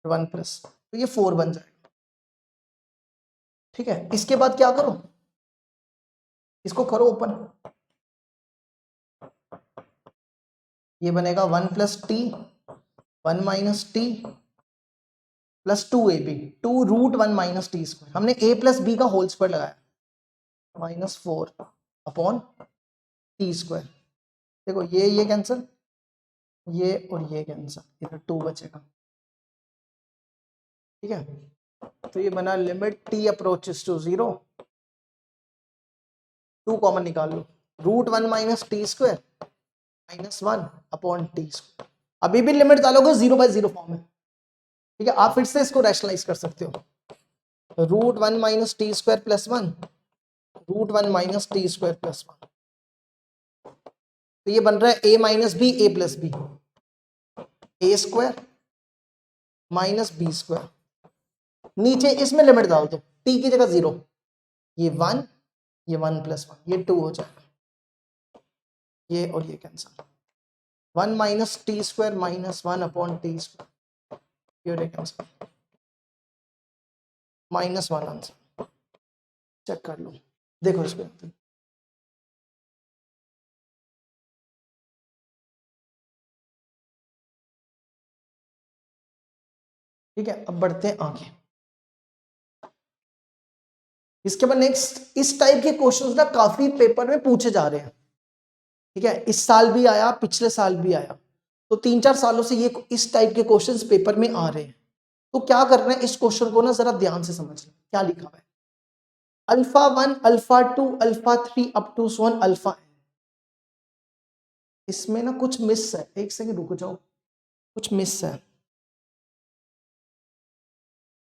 1+, तो ये 4 बन जाएगा। ठीक है, इसके बाद क्या करो, इसको करो ओपन, ये बनेगा 1 + t 1 - t + 2ab 2 √1 - t²। हमने a + b का होल स्क्वायर लगाया, -4 अपॉन t²। देखो ये कैंसिल, ये और ये कैंसिल, इधर 2 बचेगा। ठीक है, तो ये बना limit t approaches to 0, 2 common निकाल लो, √1 - t² -1 अपॉन t²। अभी भी लिमिट डालोगे 0/0 फॉर्म है। ठीक है, आप फिर से इसको रैशनलाइज कर सकते हो, √1 - t² + 1 √1 - t² + 1, तो ये बन रहा है a - b a + b a² - b²। नीचे इसमें लिमिट डाल दो, t की जगह 0, ये 1 ये 1 + 1, ये 2 हो जाएगा, ये और ये कैंसिल, 1 - t² -1 अपॉन t², ये कैंसिल, -1 आंसर। चेक कर लो, देखो इसको। ठीक है, अब बढ़ते हैं आगे। इसके बाद नेक्स्ट, इस टाइप के क्वेश्चंस ना काफी पेपर में पूछे जा रहे हैं। ठीक है, इस साल भी आया, पिछले साल भी आया, तो 3-4 सालों से ये इस टाइप के क्वेश्चंस पेपर में आ रहे हैं। तो क्या करना है, इस क्वेश्चन को ना जरा ध्यान से समझना। क्या लिखा हुआ है, alpha 1 alpha 2 alpha 3 up to 1 alpha. इसमें ना कुछ मिस है, एक सेकंड रुको जाओ, कुछ मिस है।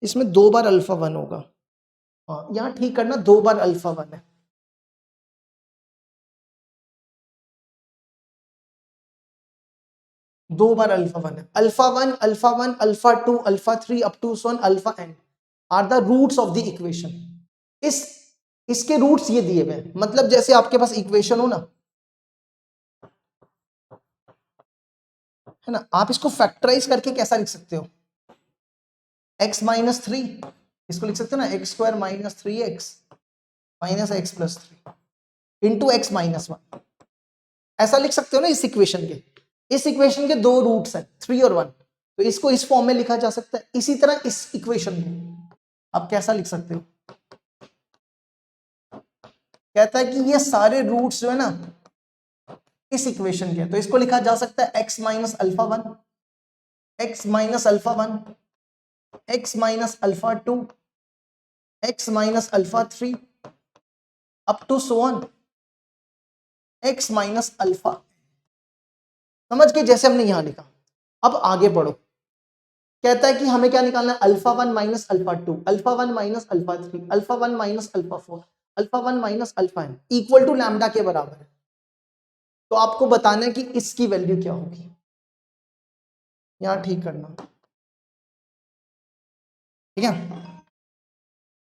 इसमें 2 बार अल्फा 1 होगा। हाँ, यहाँ ठीक करना, 2 बार अल्फा 1 है। दो बार अल्फा 1 है। Alpha 1 alpha 1 alpha 2 alpha 3 up to 1 alpha n are the roots of the equation. इस इसके रूट्स ये दिए हुए हैं, मतलब जैसे आपके पास इक्वेशन हो ना, है ना, आप इसको फैक्टराइज करके कैसा लिख सकते हो, x माइनस 3, इसको लिख सकते हो ना, x square minus 3x minus x plus 3 into x minus 1, ऐसा लिख सकते हो ना। इस इक्वेशन के 2 रूट्स हैं, 3 और 1, तो इसको इस फॉर्म में लिखा जा सकता है। इसी तरह इस इक्वेशन को आप कैसा लिख सकते हो, कहता है कि ये सारे रूट्स जो है ना इस इक्वेशन के, तो इसको लिखा जा सकता है x minus alpha 1, x minus alpha 1, x minus alpha 2, x minus alpha 3 up to so on x minus alpha. समझ के, जैसे हमने यहां लिखा। अब आगे बढ़ो, कहता है कि हमें क्या निकालना है, alpha 1 minus alpha 2 alpha 1 minus alpha 3 alpha 1 minus alpha 4 alpha 1 minus alpha n equal to lambda के बराबर है। तो आपको बताना है कि इसकी वैल्यू क्या होगी, यहां ठीक करना, ठीक है।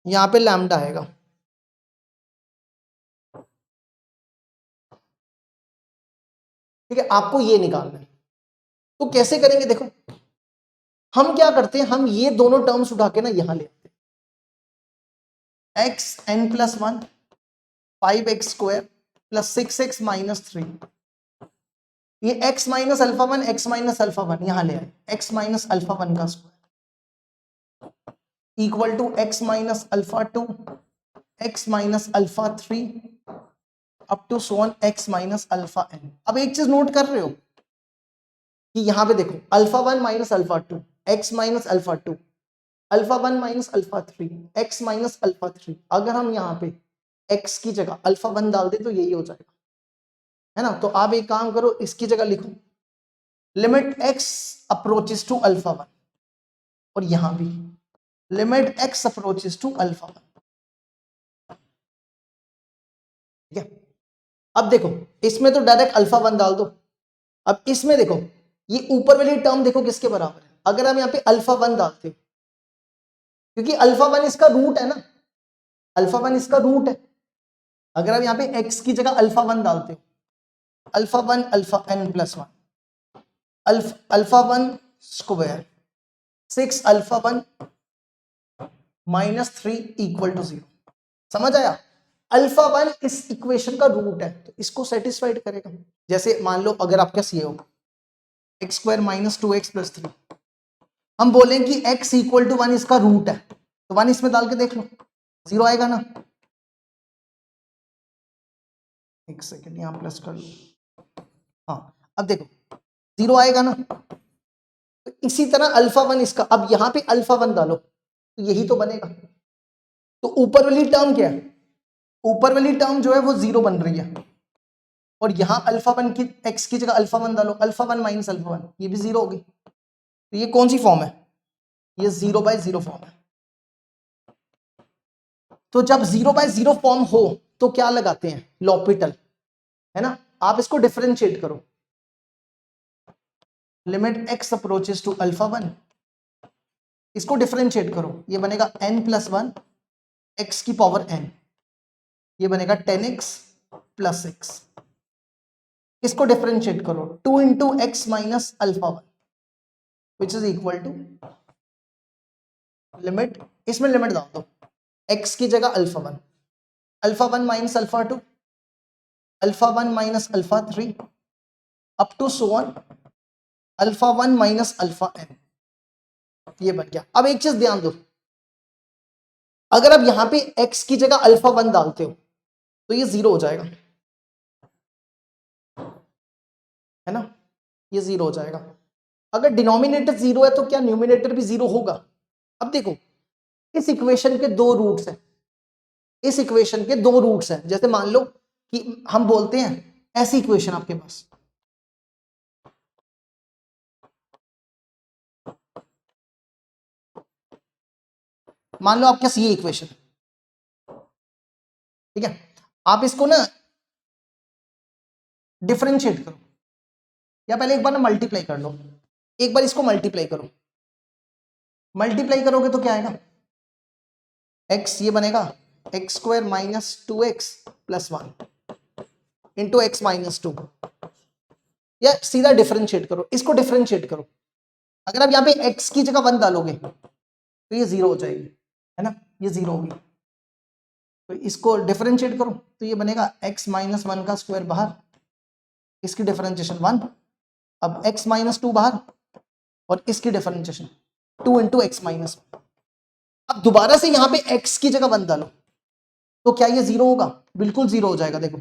यहां पे लैम्डा आएगा, ठीक है, आपको ये निकालना है। तो कैसे करेंगे, देखो हम क्या करते हैं, हम ये दोनों टर्म्स उठा के ना यहां ले आते हैं, x N plus 1 5x square plus 6x minus 3, ये x minus alpha 1 x minus alpha 1 यहां ले आए, x माइनस अल्फा 1 का square equal to x minus alpha 2 x minus alpha 3 up to so on x minus alpha n। अब एक चीज note कर रहे हो कि यहां पे देखो, alpha 1 minus alpha 2 x minus alpha 2 alpha 1 minus alpha 3 x minus alpha 3, अगर हम यहाँ पे x की जगह अल्फा 1 डाल दे तो यही हो जाएगा, है ना। तो आप एक काम करो, इसकी जगह लिखो limit x approaches to alpha 1, और यहां भी limit x approaches to alpha 1, ठीक है। अब देखो, इसमें तो डायरेक्ट अल्फा 1 डाल दो। अब इसमें देखो, ये ऊपर वाली टर्म देखो किसके बराबर है, अगर हम यहाँ पे अल्फा 1 डालते हो, क्योंकि अल्फा 1 इसका रूट है ना, अल्फा 1 इसका रूट है। अगर हम यहाँ पे x की जगह अल्फा 1 डालते हो, alpha 1 alpha n plus 1 alpha 1 square 6 alpha 1 minus 3 equal to 0। समझ आया, अल्फा 1 इस इक्वेशन का रूट है, तो इसको सेटिस्फाइड करेगा। जैसे मान लो अगर आपका सी हो x square minus 2x plus 3, हम बोलें कि x इक्वल टू 1 इसका रूट है, तो 1 इसमें डाल के देख लो, 0 आएगा ना। एक सेकेंड यहां प्लस कर लो, हाँ अब देखो 0 आएगा ना। तो इसी तरह अल्फा 1 इसका, अब यहां पे अल्फा 1 डालो तो यही तो बनेगा। तो ऊपर वाली टर्म क्या है, ऊपर वाली टर्म जो है वो 0 बन रही है, और यहां अल्फा 1 की x की जगह अल्फा 1 डालो, अल्फा 1 माइनस अल्फा 1, ये भी 0 होगी। तो ये कौन सी फॉर्म है, ये 0/0 फॉर्म है। तो जब 0/0 फॉर्म हो तो क्या लगाते हैं, लॉपिटल, है ना। आप इसको डिफरेंशिएट करो, limit x approaches to alpha 1, इसको डिफरेंशिएट करो, ये बनेगा n प्लस 1 x की पावर n, ये बनेगा 10x प्लस 6। इसको डिफरेंशिएट करो, 2 into x minus alpha 1 which is equal to limit, इसमें लिमिट डाल दो, x की जगह alpha 1 minus alpha 2 alpha 1 minus alpha 3 up to so on alpha 1 minus alpha n, ये बन गया। अब एक चीज ध्यान दो, अगर आप यहां पे x की जगह अल्फा 1 डालते हो तो ये 0 हो जाएगा, है ना। ये 0 हो जाएगा। अगर डिनोमिनेटर 0 है तो क्या न्यूमिनेटर भी 0 होगा? अब देखो इस इक्वेशन के दो रूट्स हैं, इस इक्वेशन के दो रूट्स हैं। जैसे मान लो कि हम बोलते हैं ऐसी इक्वेशन आपके पास, मान लो आपके पास ये इक्वेशन, ठीक है, आप इसको ना डिफरेंशिएट करो, या पहले एक बार ना मल्टीप्लाई कर लो, एक बार इसको मल्टीप्लाई करो, मल्टीप्लाई करोगे तो क्या आएगा, x ये बनेगा x square minus 2x plus 1 into x minus 2, या सीधा डिफरेंशिएट करो, इसको डिफरेंशिएट करो। अगर आप यहाँ पे x की जगह 1 डालोगे तो ये 0 हो जाएगी, है ना, ये 0 होगी। तो इसको डिफरेंशिएट करो तो ये बनेगा x माइनस 1 का स्क्वायर बाहर, इसकी डिफरेंशिएशन 1, अब x माइनस 2 बाहर और इसकी डिफरेंशिएशन 2 इंटू एक्स माइनस। अब दोबारा से यहाँ पे x की जगह 1 डालो तो क्या ये 0 होगा? बिल्कुल 0 हो जाएगा। देखो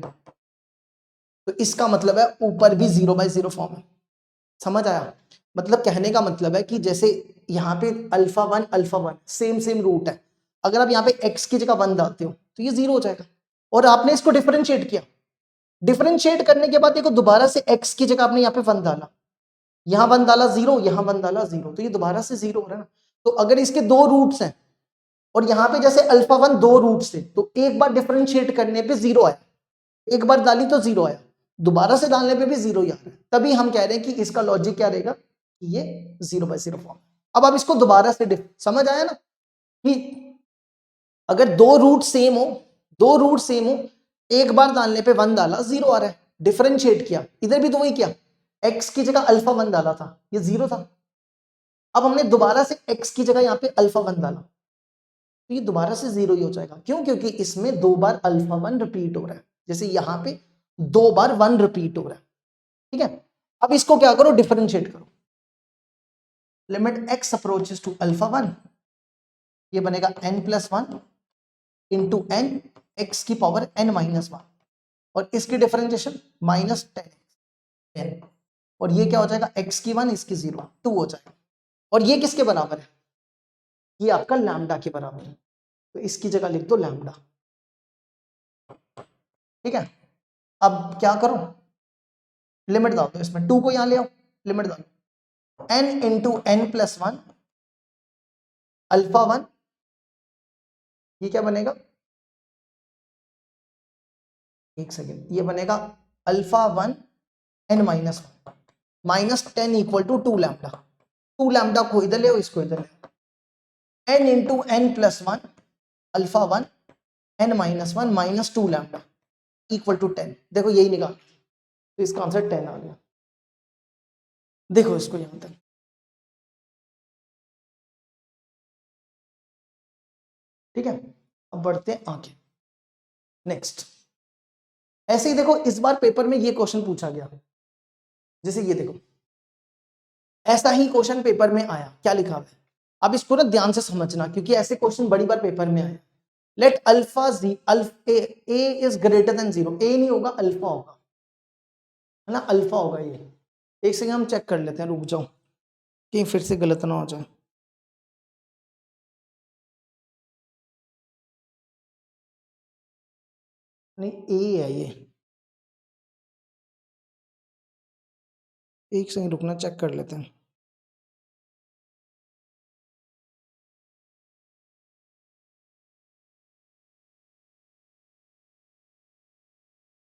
तो इसका मतलब है ऊपर भी 0/0 फॉर्म है। समझ आया? मतलब कहने का मतलब है कि जैसे यहाँ पे अल्फा 1 सेम सेम रूट है, अगर आप यहाँ पे x की जगह 1 डालते हो तो ये 0 हो जाएगा। और आपने इसको डिफरेंशिएट किया, डिफरेंशिएट करने के बाद देखो दोबारा से x की जगह आपने यहाँ पे 1 डाला, यहाँ 1 डाला 0, यहाँ 1 डाला 0, तो ये दोबारा से 0 हो रहा है ना। तो अगर इसके दो रूट्स हैं और यहाँ पे जैसे अल्फा 1 दो रूट्स थे, तो एक बार डिफरेंशिएट करने पे 0 आया, एक बार डाली तो 0 आया, दोबारा से डालने पे भी 0 ही आ रहा है। तभी हम कह रहे हैं कि इसका लॉजिक क्या रहेगा, ये 0/0 फॉर्म। अब आप इसको दोबारा से समझ आया ना कि अगर दो रूट सेम हो, दो रूट सेम हो, एक बार डालने पे 1 डाला 0 आ रहा है, डिफरेंशिएट किया, इधर भी तो वही किया, x की जगह अल्फा 1 डाला था, ये 0 था। अब हमने दोबारा से x की जगह यहाँ पे अल्फा 1 डाला तो ये दोबारा से 0 ही हो जाएगा। क्यों? क्योंकि इसमें 2 बार अल्फा 1 रिपीट हो रहा है, जैसे यहाँ पे 2 बार 1 रिपीट हो रहा है। ठीक है, अब इसको क्या करो, डिफरेंशिएट करो। Limit x approaches to alpha 1, ये बनेगा n+1 इंटू n x की पावर n-1, और इसकी डिफरेंशिएशन -10 और ये क्या हो जाएगा, x की 1 इसकी 0, 2 हो जाएगा। और ये किसके बराबर है, ये आपका लैम्डा के बराबर है, तो इसकी जगह लिख दो लैम्डा। ठीक है, अब क्या करो, लिमिट डाल दो इसमें, 2 को यहां ले आओ, लिमिट डालो, n इंटू n+1 अल्फा 1, ये क्या बनेगा, एक सेकेंड, ये बनेगा alpha 1 n-1 -10 equal to 2 lambda. 2 lambda को इधर ले, इसको इधर ले, n into n+1 alpha 1 n-1 -2 lambda equal to 10। देखो यही निकाल, तो इसका आंसर 10 आ गया। देखो इसको यहां तक, ठीक है। अब बढ़ते हैं आगे, नेक्स्ट। ऐसे ही देखो इस बार पेपर में ये क्वेश्चन पूछा गया, जैसे ये देखो ऐसा ही क्वेश्चन पेपर में आया, क्या लिखा हुआ है, अब इसको ना ध्यान से समझना क्योंकि ऐसे क्वेश्चन बड़ी बार पेपर में आए। Let alpha A is greater than 0, ए नहीं होगा अल्फा होगा, है ना, अल्फा होगा ये। एक सेकंड हम चेक कर लेते हैं, रुक जाओ कहीं फिर से गलत ना हो जाए। नहीं ए है ये, एक सेकंड रुकना, चेक कर लेते हैं।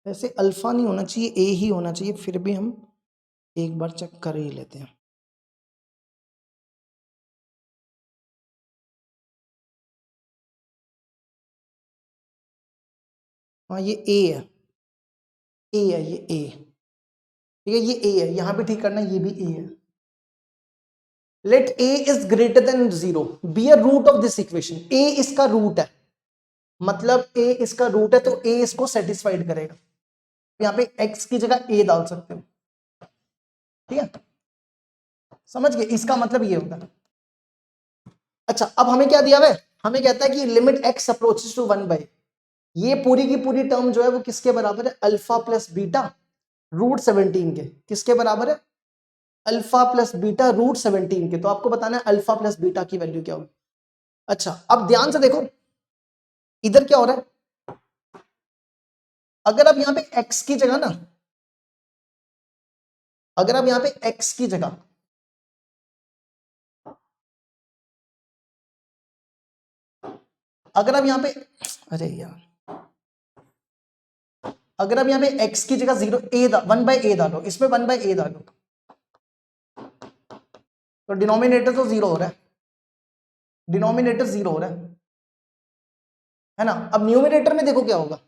वैसे अल्फा नहीं होना चाहिए, ए ही होना चाहिए, फिर भी हम एक बार चेक कर ही लेते हैं। हाँ ये ए है, ए है, ये ए, ठीक है, ये ए है, यहां पे ठीक करना, ये भी ए है। Let A is greater than 0 B a root of this equation, A इसका रूट है, मतलब ए इसका रूट है तो ए इसको सेटिस्फाइड करेगा। यहाँ पे x की जगह a डाल सकते हो, ठीक है, समझ गए, इसका मतलब ये होता है। अच्छा अब हमें क्या दिया हुआ है, हमें कहता है कि लिमिट x अप्रोचेस टू 1/, ये पूरी की पूरी टर्म जो है वो किसके बराबर है, अल्फा प्लस बीटा रूट 17 के, किसके बराबर है, अल्फा प्लस बीटा रूट 17 के, तो आपको बताना है अल्फा प्लस बीटा की वैल्यू क्या होगी। अच्छा अब ध्यान से देखो इधर क्या हो रहा है, अगर आप यहां पे x की जगह ना, अगर आप यहां पे x की जगह अगर आप यहां पे, अरे यार, अगर आप यहां पे x की जगह 1/a डालो, इसमें 1/a डालो, तो डिनोमिनेटर तो 0 हो रहा है, डिनोमिनेटर 0 हो रहा है ना। अब न्यूमिनेटर में देखो क्या होगा,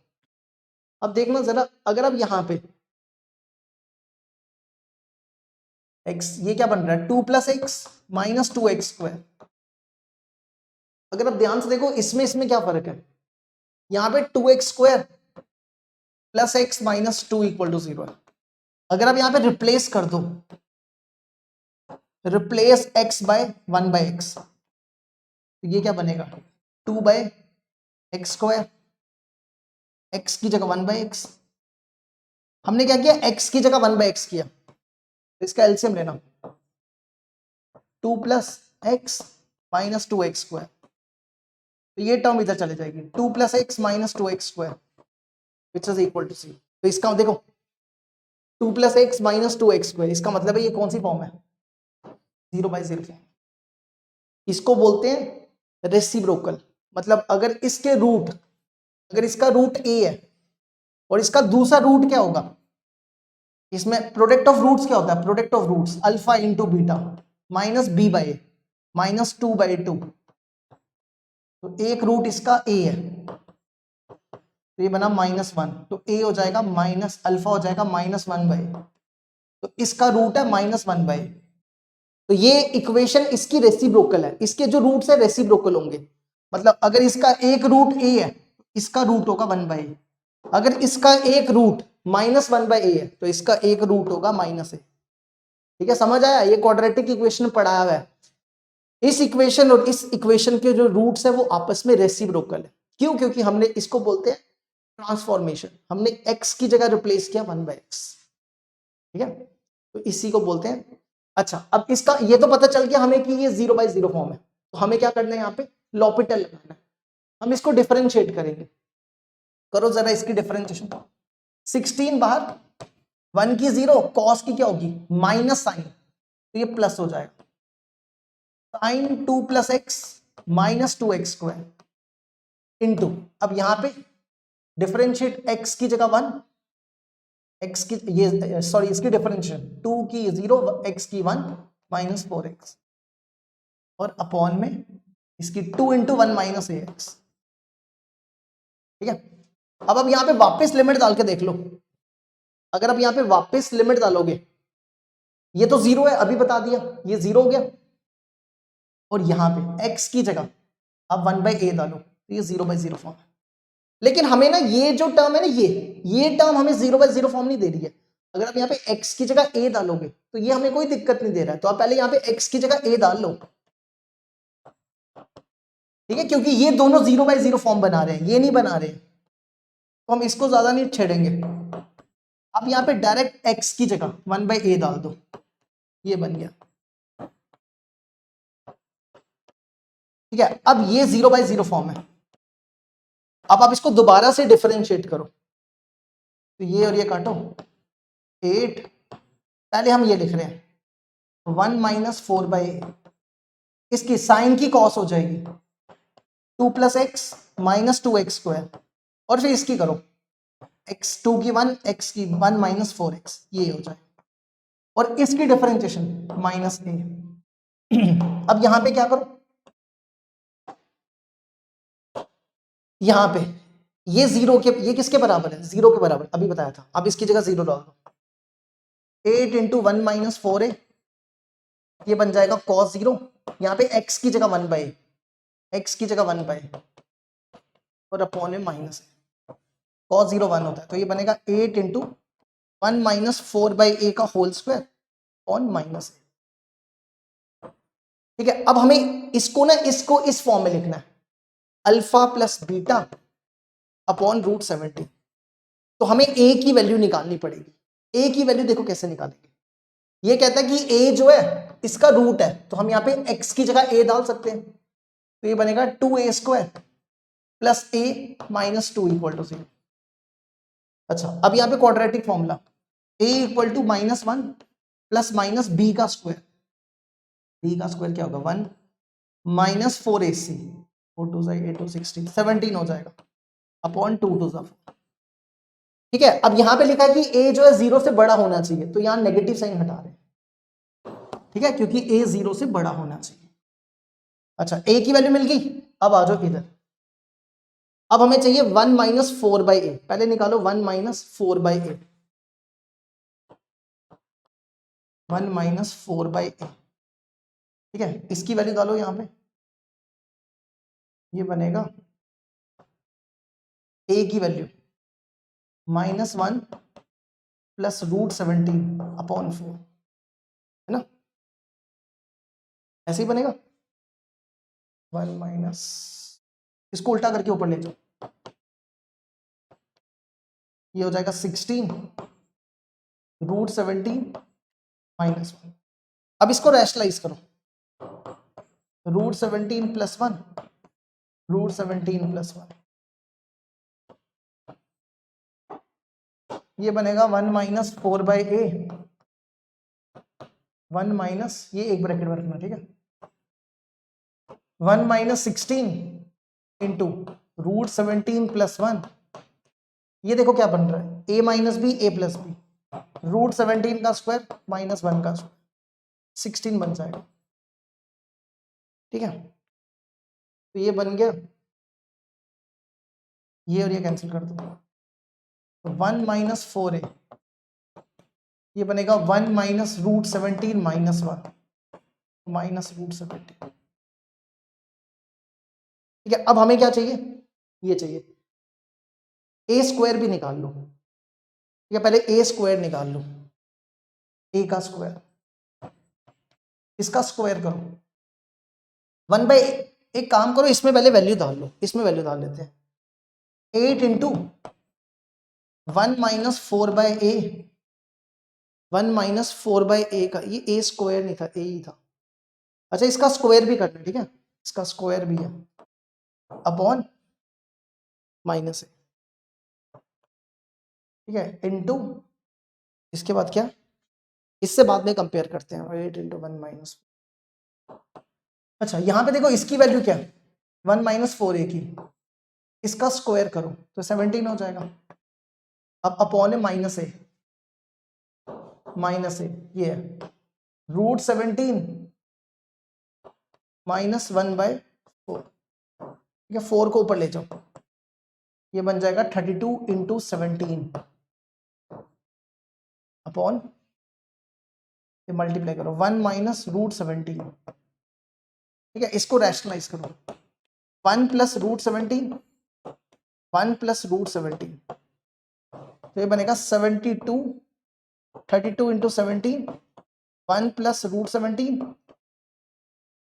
अब देखना जरा, अगर आप यहां पे x, ये क्या बन रहा है 2 + x - 2x²। अगर आप ध्यान से देखो इसमें इसमें क्या फर्क है, यहां पे 2x² + x - 2 = 0 है। अगर आप यहां पे रिप्लेस कर दो, रिप्लेस x बाय 1/x, तो ये क्या बनेगा 2/x², x की जगह 1/x। हमने क्या किया, x की जगह 1/x किया, तो इसका एलसीएम लेना 2 + x - 2x², तो ये टर्म इधर चले जाएगी 2 + x - 2x² which is equal to 0। तो इसका देखो 2 + x - 2x², इसका मतलब है ये कौन सी फॉर्म है, 0/0 फॉर्म। इसको बोलते हैं रेसिप्रोकल। मतलब अगर इसके रूट, अगर इसका रूट a है और इसका दूसरा रूट क्या होगा, इसमें प्रोडक्ट ऑफ रूट्स क्या होता है, product of roots alpha into beta minus b/a -2/2। तो एक रूट इसका a है, तो ये बना -1, तो a हो जाएगा माइनस अल्फा हो जाएगा -1/a, तो इसका रूट है -1/a। तो ये इक्वेशन इसकी रेसिप्रोकल है, इसके जो रूट्स है रेसिप्रोकल होंगे। मतलब अगर इसका एक रूट a है, इसका रूट होगा 1/a। अगर इसका एक रूट -1/a है, तो इसका एक रूट होगा -a। ठीक है, समझ आया, ये क्वाड्रेटिक इक्वेशन पढ़ाया हुआ है। इस इक्वेशन और इस इक्वेशन के जो रूट्स है वो आपस में रेसिप्रोकल है। क्यों, क्योंकि हमने इसको बोलते हैं ट्रांसफॉर्मेशन, हमने x की जगह रिप्लेस किया 1/x। ठीक है, तो इसी को बोलते हैं। अच्छा अब इसका ये तो पता चल गया हमें कि ये 0/0 फॉर्म है, तो हमें क्या करना है, यहाँ पे लॉपिटल लगाना है। हम इसको डिफरेंशिएट करेंगे, करो जरा इसकी डिफरेंशिएशन। 16 बाहर, 1 की 0, कॉस की क्या होगी माइनस साइन, तो ये प्लस हो जाएगा साइन 2 + x - 2x² इंटू, अब यहां पे डिफरेंशिएट x की जगह 1, x की ये सॉरी इसकी डिफरेंशिएशन 2 की 0, x की 1 -4x, और अपॉन में इसकी 2 × 1 - ax। ठीक है, अब यहां पे वापस लिमिट डाल के देख लो। अगर अब यहां पे वापस लिमिट डालोगे, ये तो 0 है, अभी बता दिया ये 0 हो गया, और यहां पे x की जगह अब 1/a डालो, तो ये 0/0 फॉर्म है। लेकिन हमें ना ये जो टर्म है ना, ये टर्म हमें 0/0 फॉर्म नहीं दे रही है। अगर आप यहाँ पे x की जगह a डालोगे तो ये हमें कोई दिक्कत नहीं दे रहा है, तो आप पहले यहाँ पे x की जगह a डाल लो। ठीक है, क्योंकि ये दोनों 0/0 फॉर्म बना रहे हैं, ये नहीं बना रहे, तो हम इसको ज्यादा नहीं छेड़ेंगे। अब यहाँ पे डायरेक्ट x की जगह 1/a डाल दो, ये बन गया। ठीक है, अब ये 0/0 फॉर्म है। अब आप इसको दोबारा से डिफरेंशिएट करो, तो ये और ये काटो 8, पहले हम ये लिख रहे हैं 1 - 4/a, इसकी साइन की कॉस हो जाएगी 2 + x - 2x², और फिर इसकी करो x 2 की 1, x की 1 - 4x, ये हो जाए, और इसकी डिफरेंशिएशन -a। अब यहां पे क्या करो, यहां पे ये 0 के, ये किसके बराबर है 0 के बराबर, अभी बताया था। अब इसकी जगह 0 डाल दो, 8 × 1 - 4a, ये बन जाएगा cos 0। यहाँ पे x की जगह 1/a, x की जगह 1/a, और अपॉन में माइनस है, cos 0 1 होता है, तो ये बनेगा 8 × 1 - 4/a का होल स्क्वायर ऑन माइनस। ठीक है, अब हमें इसको ना, इसको इस फॉर्म में लिखना है, alpha plus beta upon root 70। तो हमें a की वैल्यू निकालनी पड़ेगी। a की वैल्यू देखो कैसे निकालेंगे, ये कहता है कि a जो है इसका रूट है, तो हम यहाँ पे x की जगह a डाल सकते हैं, तो ये बनेगा 2a² plus a minus 2 equal to 0। अच्छा, अब यहाँ पे quadratic formula a equal to -1 plus minus b का स्क्वायर, b का स्क्वायर क्या होगा 1 माइनस 4ac, 4 2 8 16 17 हो जाएगा अपॉन 2 2 4। ठीक है, अब यहां पे लिखा है कि a जो है 0 से बड़ा होना चाहिए, तो यहां नेगेटिव साइन हटा रहे हैं। ठीक है, क्योंकि a 0 से बड़ा होना चाहिए। अच्छा, a की वैल्यू मिल गई, अब आ जाओ इधर। अब हमें चाहिए 1 माइनस 4/a, पहले निकालो 1 माइनस 4/a, 1 माइनस 4/a। ठीक है, इसकी वैल्यू डालो यहां पे, ये बनेगा a की वैल्यू -1 प्लस √17 अपॉन 4, है ना, ऐसे ही बनेगा। 1 माइनस, इसको उल्टा करके ऊपर ले जाओ, ये हो जाएगा 16 √17 -1। अब इसको रैशनलाइज करो, √17 प्लस 1, √17 प्लस 1, ये बनेगा 1 माइनस 4/a, 1 माइनस, ये एक ब्रैकेट में रखना, ठीक है, 1 माइनस 16 इंटू √17 प्लस 1, ये देखो क्या बन रहा है, a minus B a plus B, √17 का स्क्वायर माइनस 1 का स्क्वायर, 16 बन जाएगा। ठीक है, तो ये बन गया, ये और ये कैंसिल कर दो, तो 1 माइनस 4a, ये बनेगा 1 माइनस √17 माइनस 1, माइनस √17। ठीक है, अब हमें क्या चाहिए, ये चाहिए a स्क्वायर भी निकाल लो। ठीक है, पहले a स्क्वायर निकाल लो, a का स्क्वायर, इसका स्क्वायर करो 1/, एक काम करो इसमें पहले वैल्यू डाल लो, इसमें वैल्यू डाल लेते हैं, 8 into 1 minus 4/a, 1 minus 4/a का, ये a स्क्वायर नहीं था, a ही था। अच्छा, इसका स्क्वायर भी करना है, ठीक है, इसका स्क्वायर भी है अपॉन माइनस है। ठीक है, इंटू, इसके बाद क्या, इससे बाद में कंपेयर करते हैं, 8 इंटू 1 माइनस। अच्छा, यहां पे देखो इसकी वैल्यू क्या है, 1 माइनस 4a की, इसका स्क्वायर करो तो 17 हो जाएगा। अब अपॉन है माइनस ए, ये है √17 माइनस 1/4। ठीक है, 4 को ऊपर ले जाओ, ये बन जाएगा 32 इंटू 17 अपॉन, ये मल्टीप्लाई करो 1 माइनस √17। ठीक है, इसको रैशनलाइज करो, 1 प्लस √17, 1 प्लस √17, तो ये बनेगा 72, 32 इंटू 17, 1 प्लस √17,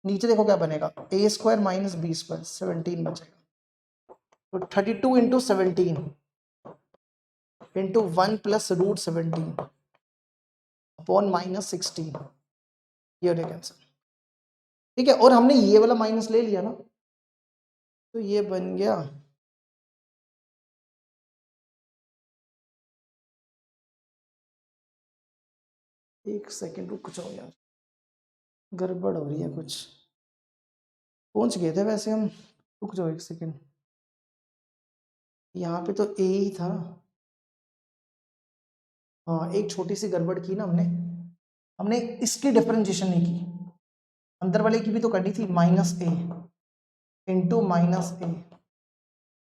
नीचे देखो क्या बनेगा, a square minus b square, 17 बचेगा, तो 32 इंटू 17 इंटू 1 प्लस √17 अपॉन -16, ये हो गया कैंसिल। ठीक है, और हमने ये वाला माइनस ले लिया ना, तो ये बन गया एक सेकंड रुक जाओ यार, गड़बड़ हो रही है कुछ, पहुंच गए थे वैसे हम, रुक जाओ एक सेकंड, यहाँ पे तो a ही था। हाँ, एक छोटी सी गड़बड़ की ना हमने इसकी डिफरेंशिएशन नहीं की, अंदर वाले की भी तो करनी थी, -a इंटू -a,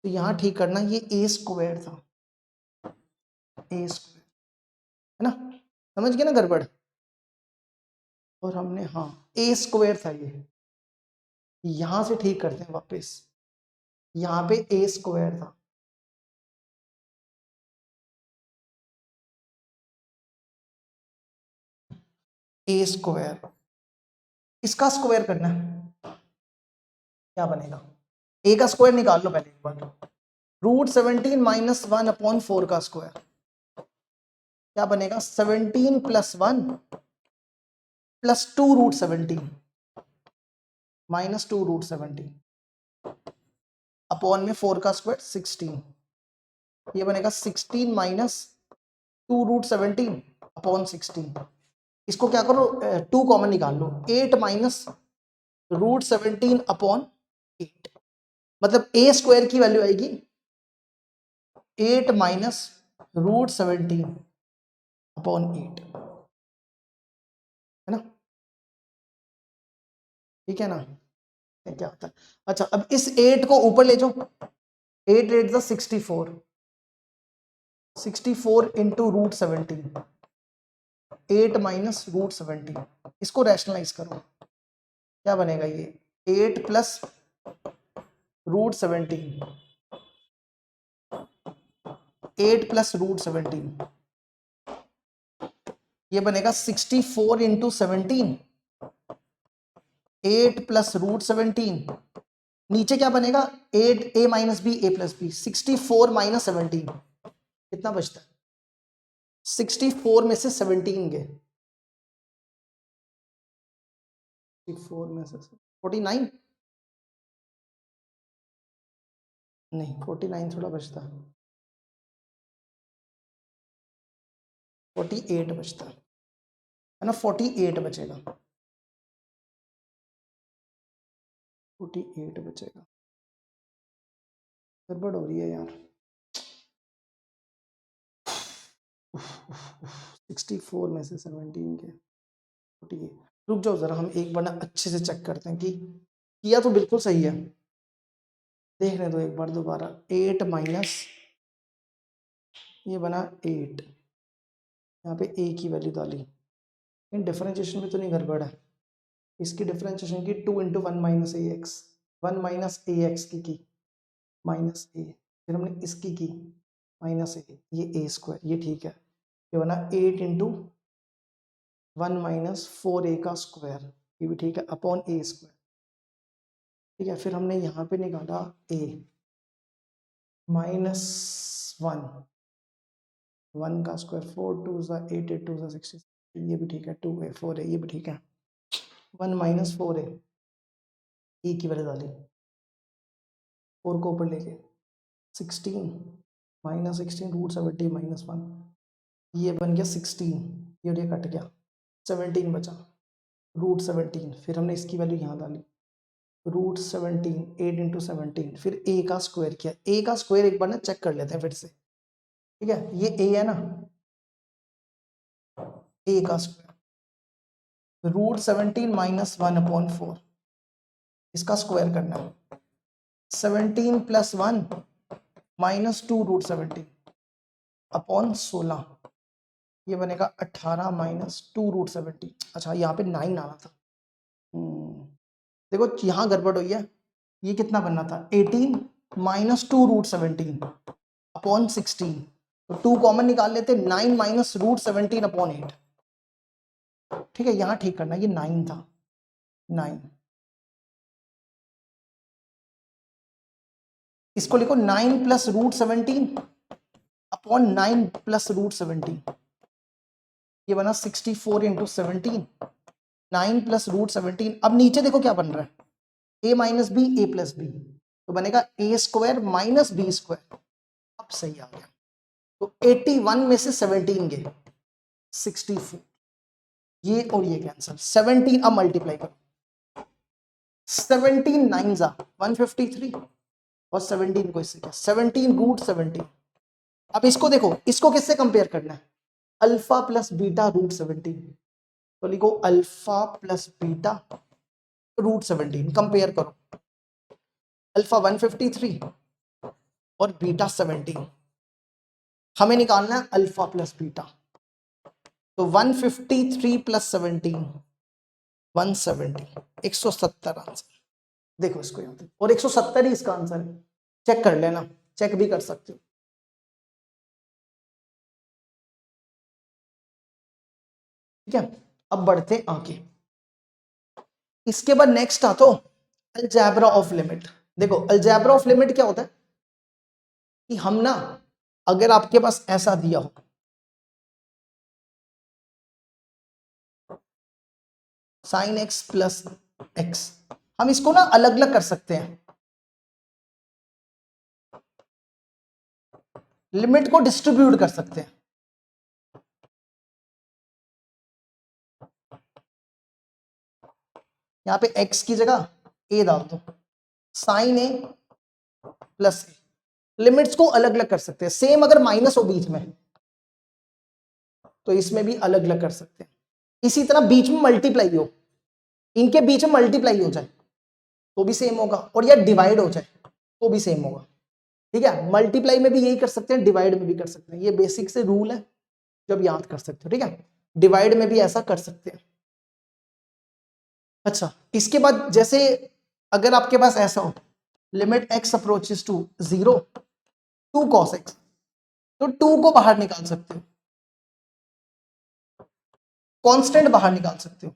तो यहाँ ठीक करना, ये a स्क्वायर था, a स्क्वायर, है ना, समझ गए ना गड़बड़, और हमने, हाँ a स्क्वायर था ये, यहां से ठीक करते हैं वापस, यहाँ पे a स्क्वायर था, a स्क्वायर, इसका स्क्वायर करना है, क्या बनेगा, a का स्क्वायर निकाल लो पहले एक बार, √17 माइनस 1 अपॉन 4 का स्क्वायर, क्या बनेगा 17 प्लस 1 प्लस 2√17 माइनस 2√17 अपॉन में 4 का स्क्वायर 16, ये बनेगा 16 माइनस 2√17 अपॉन 16। इसको क्या करो 2 कॉमन निकाल लो, 8 माइनस √17 अपॉन 8, मतलब a स्क्वायर की वैल्यू आएगी 8 माइनस √17 अपॉन 8, है ना, ठीक है ना, क्या होता है। अच्छा अब इस 8 को ऊपर ले जाओ, 8 8 द 64, 64 इंटू √17, 8 माइनस √17, इसको रैशनलाइज करो, क्या बनेगा ये 8 प्लस √17, 8 प्लस √17, ये बनेगा 64 इंटू 17, 8 प्लस √17, नीचे क्या बनेगा 8a minus B A plus B, 64 minus 17 कितना बचता है, 64 में से 17 गए, 64 में से 49, नहीं 49 थोड़ा बचता है, 48 बचता है ना, 48 बचेगा, 48 बचेगा, गड़बड़ हो रही है यार, 64 में से 17 के 48, रुक जाओ जरा, हम एक बार ना अच्छे से चेक करते हैं कि किया तो बिल्कुल सही है, देखने दो एक बार दोबारा, 8 माइनस ये बना 8, यहाँ पे a की वैल्यू डाली, इन डिफरेंशिएशन में तो नहीं गड़बड़ है, इसकी डिफरेंशिएशन की 2 इंटू 1 माइनस ए एक्स, 1 माइनस ए एक्स की माइनस ए, फिर हमने इसकी की माइनस ए, ये ए स्क्वायर, ये ठीक है, ये बना 8 इंटू 1 माइनस 4a का स्क्वायर, ये भी ठीक है, अपॉन ए स्क्वायर, ठीक है, फिर हमने यहाँ पे निकाला a माइनस 1 का स्क्वायर, 4 2 8 8 2 60, ये भी ठीक है, 2a 4a ये भी ठीक है, 1 माइनस 4a, e की वैल्यू डाली, 4 को ऊपर लेके 16 माइनस 16 √17 माइनस 1, ये बन गया 16, ये कट गया, 17 बचा, √17, फिर हमने इसकी वैल्यू यहाँ डाली, √17 8 इंटू 17, फिर a का स्क्वायर किया, a का स्क्वायर एक बार ना चेक कर लेते हैं फिर से, ठीक है, ये a है ना, a का स्क्वायर √17 माइनस 1 अपॉन 4, इसका स्क्वायर करना है, 17 प्लस 1 माइनस 2 √17 अपॉन 16, ये बनेगा 18 माइनस 2 √17, अच्छा यहाँ पे 9 आना था, देखो यहाँ गड़बड़ हुई है, ये कितना बनना था 18 माइनस 2 √17 अपॉन 16, तो 2 कॉमन निकाल लेते, 9 माइनस √17 अपॉन 8, ठीक है, यहाँ ठीक करना, ये 9 था, 9, इसको लिखो 9 प्लस √17 अपॉन 9 प्लस √17, ये बना 64 इंटू 17, 9 प्लस √17, अब नीचे देखो क्या बन रहा है a minus B A plus B, तो बनेगा a square minus B square, अब सही आ गया, तो 81 में से 17 गए 64, ये और ये कैंसिल, 17 अब मल्टीप्लाई करो, 17 9 जा 153 और 17 को इससे क्या 17 √17, अब इसको देखो, इसको किससे कंपेयर करना है, अल्फा प्लस बीटा √17, तो लिखो अल्फा प्लस बीटा √17, कंपेयर करो, अल्फा 153 और बीटा 17, हमें निकालना है अल्फा प्लस बीटा, तो 153 प्लस 17 170, 170 आंसर, देखो इसको यहाँ पे, और 170 ही इसका आंसर है, चेक कर लेना, चेक भी कर सकते हो, ठीक है, अब बढ़ते आगे, इसके बाद नेक्स्ट आता अलजैब्रा ऑफ लिमिट, देखो अलजैब्रा ऑफ लिमिट क्या होता है कि हम ना, अगर आपके पास ऐसा दिया हो, साइन एक्स प्लस एक्स। हम इसको ना अलग अलग कर सकते हैं, लिमिट को डिस्ट्रीब्यूट कर सकते हैं। यहां पे x की जगह a डाल दो, साइन ए प्लस ए। लिमिट्स को अलग अलग कर सकते हैं। सेम अगर माइनस हो बीच में तो इसमें भी अलग अलग कर सकते हैं। इसी तरह बीच में मल्टीप्लाई हो, इनके बीच में मल्टीप्लाई हो जाए तो भी सेम होगा, और या डिवाइड हो जाए तो भी सेम होगा। ठीक है, मल्टीप्लाई में भी यही कर सकते हैं, डिवाइड में भी कर सकते हैं। ये बेसिक से रूल है जब याद कर सकते हो। ठीक है, डिवाइड में भी ऐसा कर सकते हैं। अच्छा, इसके बाद जैसे अगर आपके पास ऐसा हो, limit x approaches to 0 2 cos x, तो 2 को बाहर निकाल सकते हो, कांस्टेंट बाहर निकाल सकते हो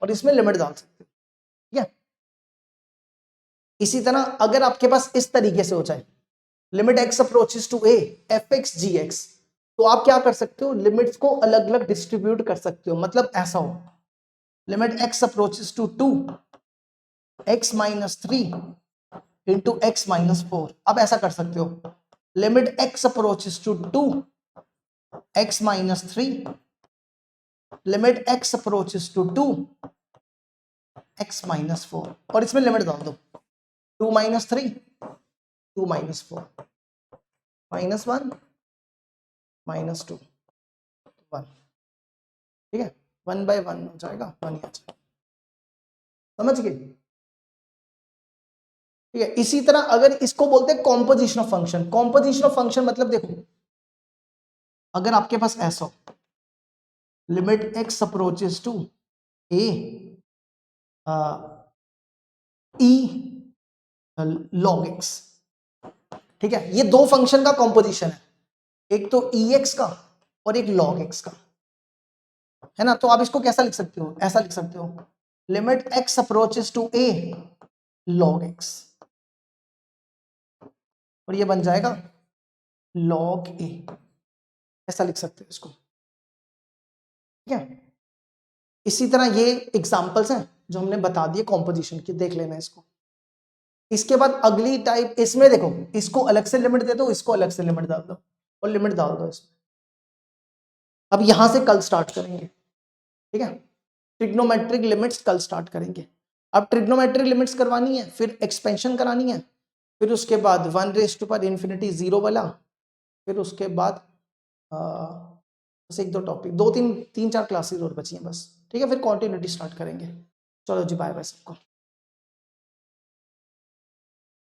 और इसमें लिमिट डाल सकते हो। ठीक है, इसी तरह अगर आपके पास इस तरीके से हो जाए, limit x approaches to a fx gx, तो आप क्या कर सकते हो, लिमिट्स को अलग अलग डिस्ट्रीब्यूट कर सकते हो। मतलब ऐसा हो, limit x approaches to 2 x minus 3 into x minus 4। अब ऐसा कर सकते हो, limit x approaches to 2 x minus 3 limit x approaches to 2 x minus 4, और इसमें लिमिट डाल दो 2 माइनस 3 2 माइनस 4 माइनस 1 माइनस 2 1। ठीक है, 1 बाय 1 हो जाएगा, 1 ही आ जाएगा। समझ गए? ठीक है, इसी तरह अगर इसको बोलते हैं composition of function. Composition of function मतलब देखो, अगर आपके पास ऐसा हो, limit x approaches to a e log x। ठीक है, ये दो फंक्शन का कॉम्पोजिशन है, एक तो ex का और एक log x का, है ना। तो आप इसको कैसा लिख सकते हो, ऐसा लिख सकते हो, limit x approaches to a log x, और ये बन जाएगा log a। ऐसा लिख सकते हो इसको। ठीक है, इसी तरह ये एग्जांपल्स हैं जो हमने बता दिए कॉम्पोजिशन की, देख लेना इसको। इसके बाद अगली टाइप, इसमें देखो, इसको अलग से लिमिट दे दो, इसको अलग से लिमिट डाल दो, और लिमिट डाल दो इसमें। अब यहां से कल स्टार्ट करेंगे। ठीक है, ट्रिग्नोमेट्रिक लिमिट्स कल स्टार्ट करेंगे। अब ट्रिग्नोमेट्रिक लिमिट्स करवानी है, फिर एक्सपेंशन करानी है, फिर उसके बाद 1⁻∞ 0 वाला, फिर उसके बाद बस एक दो टॉपिक, दो तीन तीन चार क्लासेस और बची हैं बस। ठीक है, फिर कॉन्टिन्यूटी स्टार्ट करेंगे। चलो जी, बाय बाय सबको।